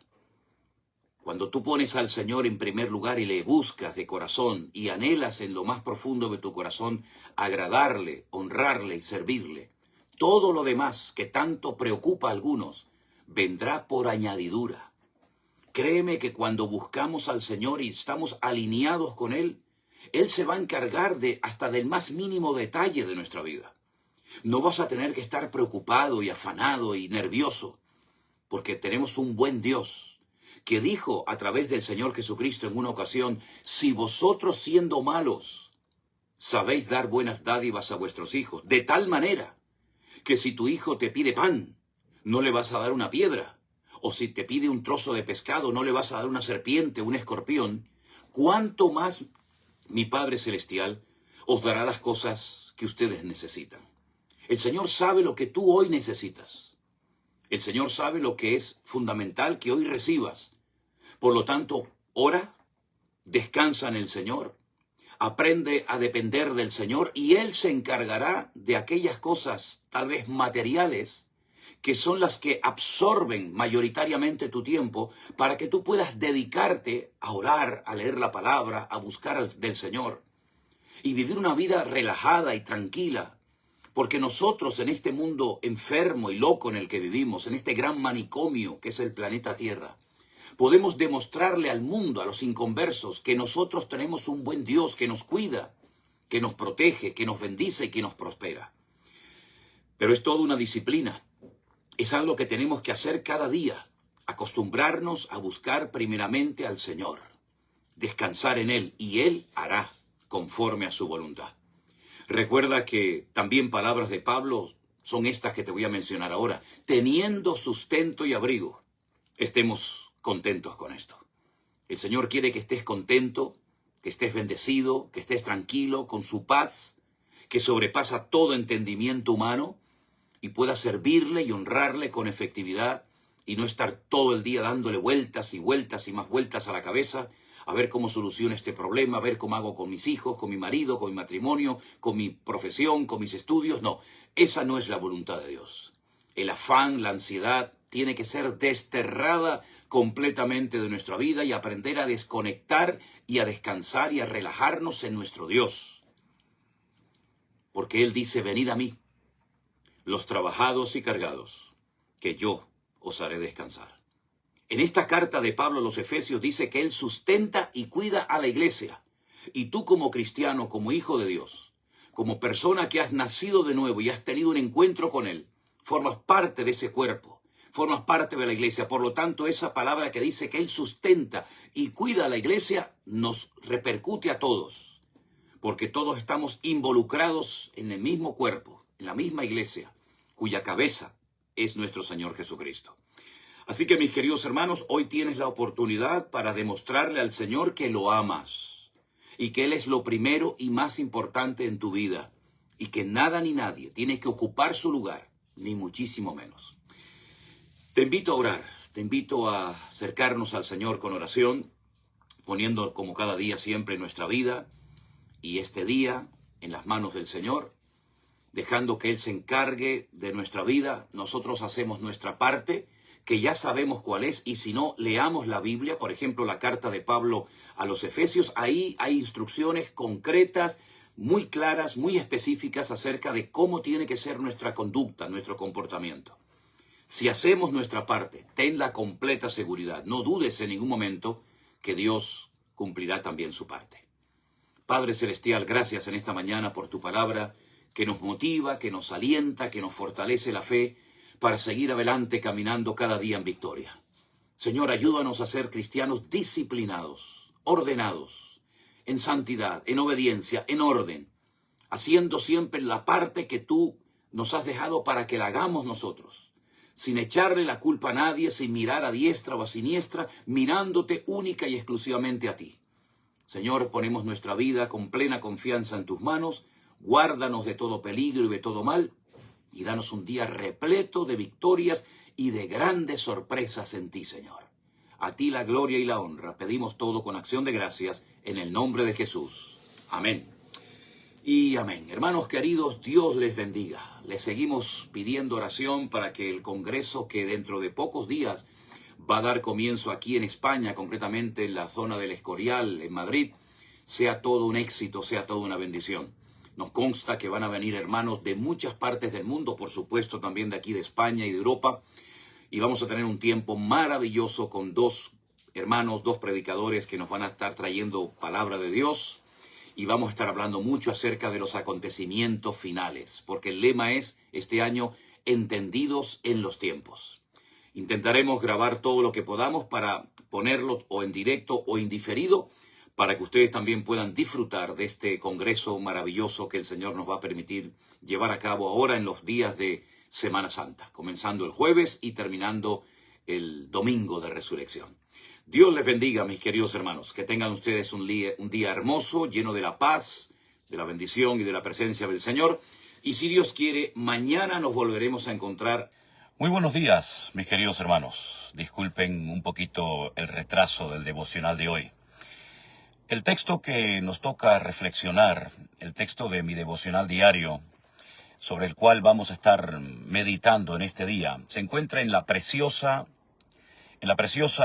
Cuando tú pones al Señor en primer lugar y le buscas de corazón y anhelas en lo más profundo de tu corazón agradarle, honrarle y servirle, todo lo demás que tanto preocupa a algunos vendrá por añadidura. Créeme que cuando buscamos al Señor y estamos alineados con Él, Él se va a encargar hasta del más mínimo detalle de nuestra vida. No vas a tener que estar preocupado y afanado y nervioso, porque tenemos un buen Dios que dijo a través del Señor Jesucristo en una ocasión: si vosotros siendo malos sabéis dar buenas dádivas a vuestros hijos, de tal manera que si tu hijo te pide pan, no le vas a dar una piedra, o si te pide un trozo de pescado, no le vas a dar una serpiente, un escorpión, ¿cuánto más mi Padre Celestial os dará las cosas que ustedes necesitan? El Señor sabe lo que tú hoy necesitas. El Señor sabe lo que es fundamental que hoy recibas. Por lo tanto, ora, descansa en el Señor, aprende a depender del Señor y Él se encargará de aquellas cosas, tal vez materiales, que son las que absorben mayoritariamente tu tiempo para que tú puedas dedicarte a orar, a leer la palabra, a buscar del Señor y vivir una vida relajada y tranquila. Porque nosotros en este mundo enfermo y loco en el que vivimos, en este gran manicomio que es el planeta Tierra, podemos demostrarle al mundo, a los inconversos, que nosotros tenemos un buen Dios que nos cuida, que nos protege, que nos bendice y que nos prospera. Pero es toda una disciplina. Es algo que tenemos que hacer cada día. Acostumbrarnos a buscar primeramente al Señor, descansar en Él, y Él hará conforme a su voluntad. Recuerda que también palabras de Pablo son estas que te voy a mencionar ahora. Teniendo sustento y abrigo, estemos contentos con esto. El Señor quiere que estés contento, que estés bendecido, que estés tranquilo, con su paz, que sobrepasa todo entendimiento humano, y puedas servirle y honrarle con efectividad, y no estar todo el día dándole vueltas y vueltas y más vueltas a la cabeza, a ver cómo soluciono este problema, a ver cómo hago con mis hijos, con mi marido, con mi matrimonio, con mi profesión, con mis estudios. No, esa no es la voluntad de Dios. El afán, la ansiedad, tiene que ser desterrada completamente de nuestra vida y aprender a desconectar y a descansar y a relajarnos en nuestro Dios. Porque Él dice: venid a mí, los trabajados y cargados, que yo os haré descansar. En esta carta de Pablo a los Efesios dice que Él sustenta y cuida a la iglesia. Y tú, como cristiano, como hijo de Dios, como persona que has nacido de nuevo y has tenido un encuentro con Él, formas parte de ese cuerpo, formas parte de la iglesia. Por lo tanto, esa palabra que dice que Él sustenta y cuida a la iglesia nos repercute a todos, porque todos estamos involucrados en el mismo cuerpo, en la misma iglesia, cuya cabeza es nuestro Señor Jesucristo. Así que, mis queridos hermanos, hoy tienes la oportunidad para demostrarle al Señor que lo amas y que Él es lo primero y más importante en tu vida, y que nada ni nadie tiene que ocupar su lugar, ni muchísimo menos. Te invito a orar, te invito a acercarnos al Señor con oración, poniendo como cada día siempre nuestra vida y este día en las manos del Señor, dejando que Él se encargue de nuestra vida. Nosotros hacemos nuestra parte, que ya sabemos cuál es, y si no, leamos la Biblia, por ejemplo, la carta de Pablo a los Efesios. Ahí hay instrucciones concretas, muy claras, muy específicas acerca de cómo tiene que ser nuestra conducta, nuestro comportamiento. Si hacemos nuestra parte, ten la completa seguridad, no dudes en ningún momento que Dios cumplirá también su parte. Padre Celestial, gracias en esta mañana por tu palabra, que nos motiva, que nos alienta, que nos fortalece la fe, para seguir adelante caminando cada día en victoria. Señor, ayúdanos a ser cristianos disciplinados, ordenados, en santidad, en obediencia, en orden, haciendo siempre la parte que tú nos has dejado para que la hagamos nosotros, sin echarle la culpa a nadie, sin mirar a diestra o a siniestra, mirándote única y exclusivamente a ti. Señor, ponemos nuestra vida con plena confianza en tus manos, guárdanos de todo peligro y de todo mal, y danos un día repleto de victorias y de grandes sorpresas en ti, Señor. A ti la gloria y la honra. Pedimos todo con acción de gracias en el nombre de Jesús. Amén. Y amén. Hermanos queridos, Dios les bendiga. Les seguimos pidiendo oración para que el Congreso, que dentro de pocos días va a dar comienzo aquí en España, concretamente en la zona del Escorial, en Madrid, sea todo un éxito, sea toda una bendición. Nos consta que van a venir hermanos de muchas partes del mundo, por supuesto también de aquí de España y de Europa, y vamos a tener un tiempo maravilloso con dos hermanos, dos predicadores que nos van a estar trayendo palabra de Dios, y vamos a estar hablando mucho acerca de los acontecimientos finales, porque el lema es, este año, entendidos en los tiempos. Intentaremos grabar todo lo que podamos para ponerlo o en directo o indiferido, para que ustedes también puedan disfrutar de este congreso maravilloso que el Señor nos va a permitir llevar a cabo ahora en los días de Semana Santa, comenzando el jueves y terminando el domingo de resurrección. Dios les bendiga, mis queridos hermanos, que tengan ustedes un día hermoso, lleno de la paz, de la bendición y de la presencia del Señor. Y si Dios quiere, mañana nos volveremos a encontrar. Muy buenos días, mis queridos hermanos. Disculpen un poquito el retraso del devocional de hoy. El texto que nos toca reflexionar, el texto de mi devocional diario, sobre el cual vamos a estar meditando en este día, se encuentra en la preciosa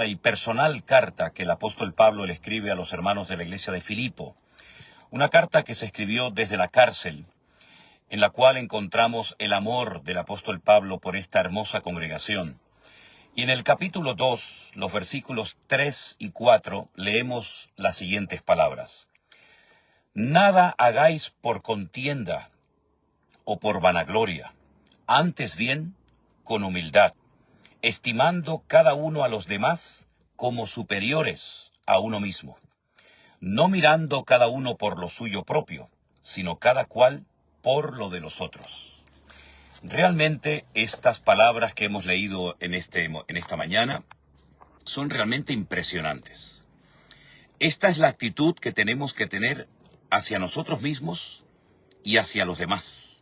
y personal carta que el apóstol Pablo le escribe a los hermanos de la iglesia de Filipo. Una carta que se escribió desde la cárcel, en la cual encontramos el amor del apóstol Pablo por esta hermosa congregación. Y en el capítulo 2, los versículos 3 y 4, leemos las siguientes palabras. Nada hagáis por contienda o por vanagloria, antes bien con humildad, estimando cada uno a los demás como superiores a uno mismo, no mirando cada uno por lo suyo propio, sino cada cual por lo de los otros. Realmente estas palabras que hemos leído en esta mañana son realmente impresionantes. Esta es la actitud que tenemos que tener hacia nosotros mismos y hacia los demás.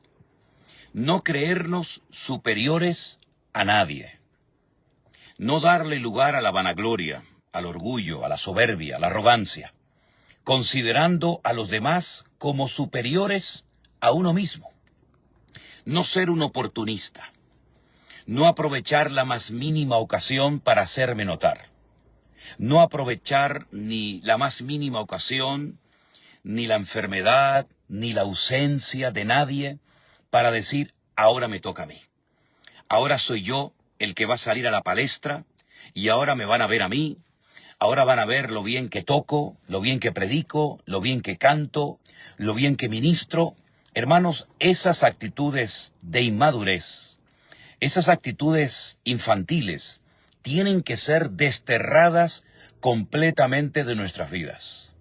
No creernos superiores a nadie. No darle lugar a la vanagloria, al orgullo, a la soberbia, a la arrogancia, considerando a los demás como superiores a uno mismo. No ser un oportunista, no aprovechar la más mínima ocasión para hacerme notar, no aprovechar ni la más mínima ocasión, ni la enfermedad, ni la ausencia de nadie para decir, ahora me toca a mí, ahora soy yo el que va a salir a la palestra y ahora me van a ver a mí, ahora van a ver lo bien que toco, lo bien que predico, lo bien que canto, lo bien que ministro. Hermanos, esas actitudes de inmadurez, esas actitudes infantiles, tienen que ser desterradas completamente de nuestras vidas.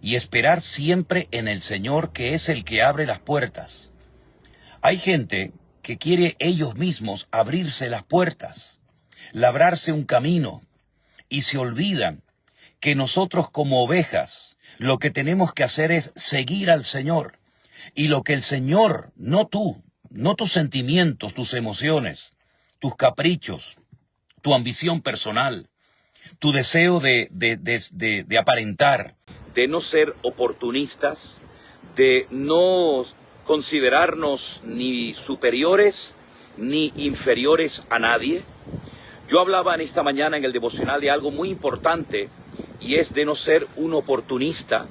Y esperar siempre en el Señor, que es el que abre las puertas. Hay gente que quiere ellos mismos abrirse las puertas, labrarse un camino, y se olvidan que nosotros como ovejas, lo que tenemos que hacer es seguir al Señor. Y lo que el Señor, no tú, no tus sentimientos, tus emociones, tus caprichos, tu ambición personal, tu deseo de aparentar, de no ser oportunistas, de no considerarnos ni superiores ni inferiores a nadie. Yo hablaba en esta mañana en el devocional de algo muy importante, y es de no ser un oportunista,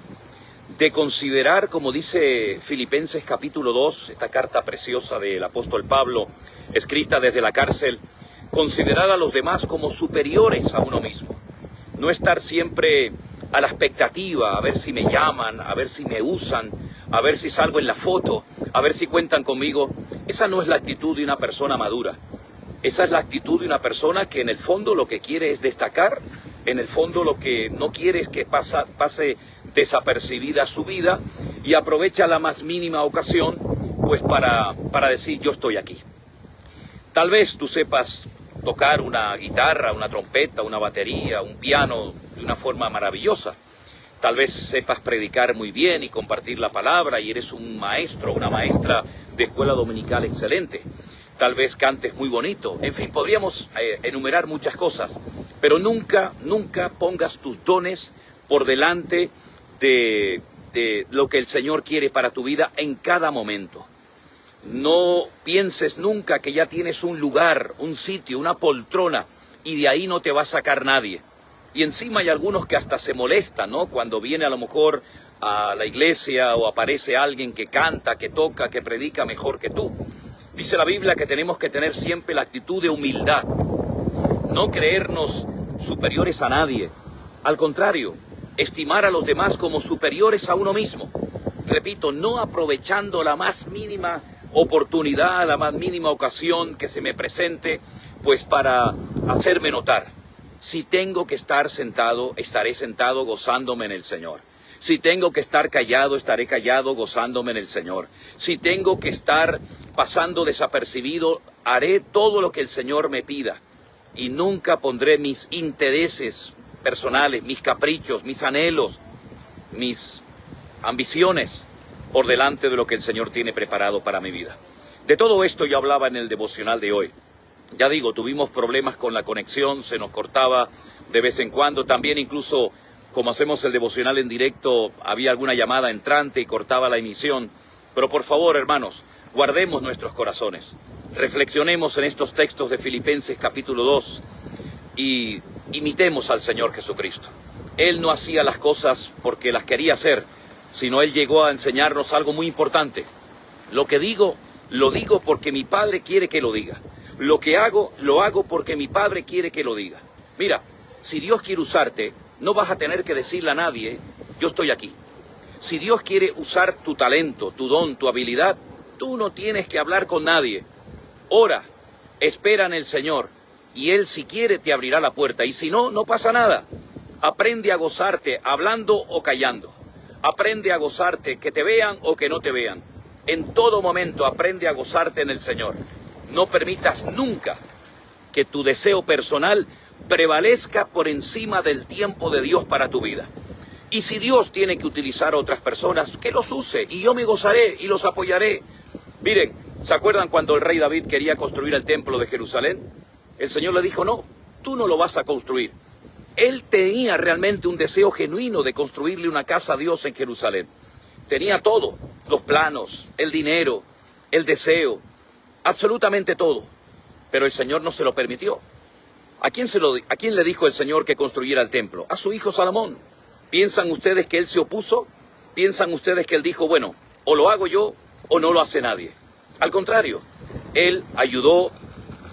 de considerar, como dice Filipenses capítulo 2, esta carta preciosa del apóstol Pablo, escrita desde la cárcel, considerar a los demás como superiores a uno mismo. No estar siempre a la expectativa, a ver si me llaman, a ver si me usan, a ver si salgo en la foto, a ver si cuentan conmigo. Esa no es la actitud de una persona madura. Esa es la actitud de una persona que en el fondo lo que quiere es destacar, en el fondo lo que no quiere es que pase desapercibida su vida, y aprovecha la más mínima ocasión pues para decir yo estoy aquí. Tal vez tú sepas tocar una guitarra, una trompeta, una batería, un piano de una forma maravillosa. Tal vez sepas predicar muy bien y compartir la palabra y eres un maestro, una maestra de escuela dominical excelente. Tal vez cantes muy bonito. En fin, podríamos enumerar muchas cosas, pero nunca pongas tus dones por delante de lo que el Señor quiere para tu vida en cada momento. No pienses nunca que ya tienes un lugar, un sitio, una poltrona y de ahí no te va a sacar nadie. Y encima hay algunos que hasta se molestan, ¿no? Cuando viene a lo mejor a la iglesia o aparece alguien que canta, que toca, que predica mejor que tú. Dice la Biblia que tenemos que tener siempre la actitud de humildad, no creernos superiores a nadie. Al contrario, estimar a los demás como superiores a uno mismo. Repito, no aprovechando la más mínima oportunidad, la más mínima ocasión que se me presente, pues para hacerme notar. Si tengo que estar sentado, estaré sentado gozándome en el Señor. Si tengo que estar callado, estaré callado gozándome en el Señor. Si tengo que estar pasando desapercibido, haré todo lo que el Señor me pida. Y nunca pondré mis intereses personales, mis caprichos, mis anhelos, mis ambiciones por delante de lo que el Señor tiene preparado para mi vida. De todo esto yo hablaba en el devocional de hoy. Ya digo, tuvimos problemas con la conexión, se nos cortaba de vez en cuando. También incluso, como hacemos el devocional en directo, había alguna llamada entrante y cortaba la emisión. Pero por favor, hermanos, guardemos nuestros corazones. Reflexionemos en estos textos de Filipenses capítulo 2 y imitemos al Señor Jesucristo. Él no hacía las cosas porque las quería hacer, sino Él llegó a enseñarnos algo muy importante. Lo que digo, lo digo porque mi Padre quiere que lo diga. Lo que hago, lo hago porque mi Padre quiere que lo diga. Mira, si Dios quiere usarte, no vas a tener que decirle a nadie, yo estoy aquí. Si Dios quiere usar tu talento, tu don, tu habilidad, tú no tienes que hablar con nadie. Ora, espera en el Señor, y Él si quiere te abrirá la puerta, y si no, no pasa nada. Aprende a gozarte, hablando o callando. Aprende a gozarte, que te vean o que no te vean. En todo momento aprende a gozarte en el Señor. No permitas nunca que tu deseo personal prevalezca por encima del tiempo de Dios para tu vida. Y si Dios tiene que utilizar a otras personas, que los use, y yo me gozaré y los apoyaré. Miren, ¿se acuerdan cuando el rey David quería construir el templo de Jerusalén? El Señor le dijo, no, tú no lo vas a construir. Él tenía realmente un deseo genuino de construirle una casa a Dios en Jerusalén. Tenía todo, los planos, el dinero, el deseo, absolutamente todo. Pero el Señor no se lo permitió. ¿A quién le dijo el Señor que construyera el templo? A su hijo Salomón. ¿Piensan ustedes que Él se opuso? ¿Piensan ustedes que Él dijo, bueno, o lo hago yo o no lo hace nadie? Al contrario, Él ayudó,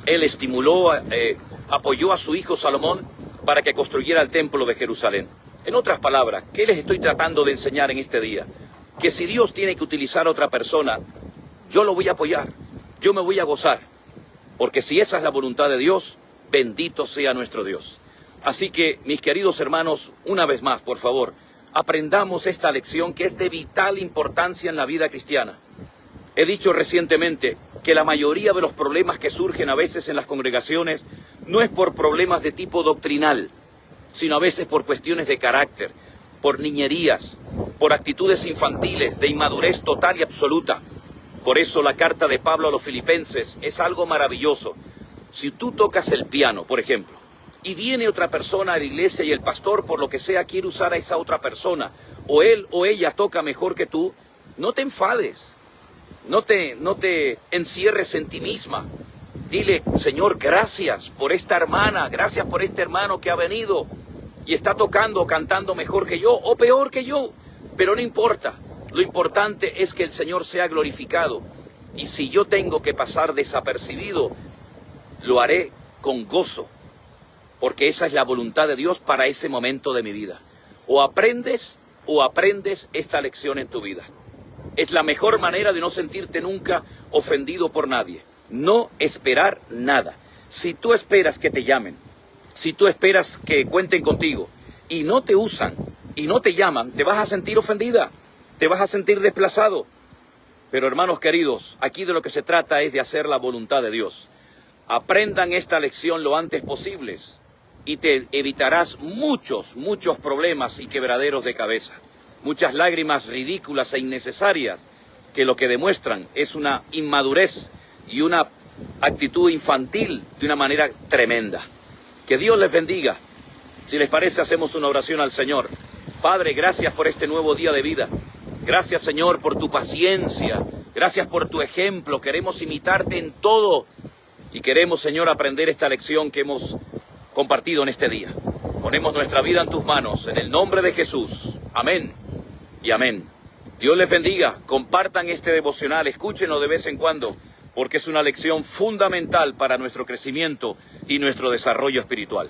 Él estimuló, apoyó a su hijo Salomón para que construyera el templo de Jerusalén. En otras palabras, ¿qué les estoy tratando de enseñar en este día? Que si Dios tiene que utilizar a otra persona, yo lo voy a apoyar, yo me voy a gozar, porque si esa es la voluntad de Dios, bendito sea nuestro Dios. Así que, mis queridos hermanos, una vez más, por favor, aprendamos esta lección que es de vital importancia en la vida cristiana. He dicho recientemente que la mayoría de los problemas que surgen a veces en las congregaciones no es por problemas de tipo doctrinal, sino a veces por cuestiones de carácter, por niñerías, por actitudes infantiles, de inmadurez total y absoluta. Por eso la carta de Pablo a los Filipenses es algo maravilloso. Si tú tocas el piano, por ejemplo, y viene otra persona a la iglesia y el pastor, por lo que sea, quiere usar a esa otra persona, o él o ella toca mejor que tú, no te enfades, no te encierres en ti misma. Dile, Señor, gracias por esta hermana, gracias por este hermano que ha venido y está tocando o cantando mejor que yo o peor que yo, pero no importa. Lo importante es que el Señor sea glorificado. Y si yo tengo que pasar desapercibido, lo haré con gozo, porque esa es la voluntad de Dios para ese momento de mi vida. O aprendes esta lección en tu vida. Es la mejor manera de no sentirte nunca ofendido por nadie. No esperar nada. Si tú esperas que te llamen, si tú esperas que cuenten contigo y no te usan y no te llaman, te vas a sentir ofendida, te vas a sentir desplazado. Pero hermanos queridos, aquí de lo que se trata es de hacer la voluntad de Dios. Aprendan esta lección lo antes posible y te evitarás muchos problemas y quebraderos de cabeza. Muchas lágrimas ridículas e innecesarias que lo que demuestran es una inmadurez y una actitud infantil de una manera tremenda. Que Dios les bendiga. Si les parece, hacemos una oración al Señor. Padre, gracias por este nuevo día de vida. Gracias, Señor, por tu paciencia. Gracias por tu ejemplo. Queremos imitarte en todo. Y queremos, Señor, aprender esta lección que hemos compartido en este día. Ponemos nuestra vida en tus manos, en el nombre de Jesús. Amén y amén. Dios les bendiga. Compartan este devocional. Escúchenlo de vez en cuando, porque es una lección fundamental para nuestro crecimiento y nuestro desarrollo espiritual.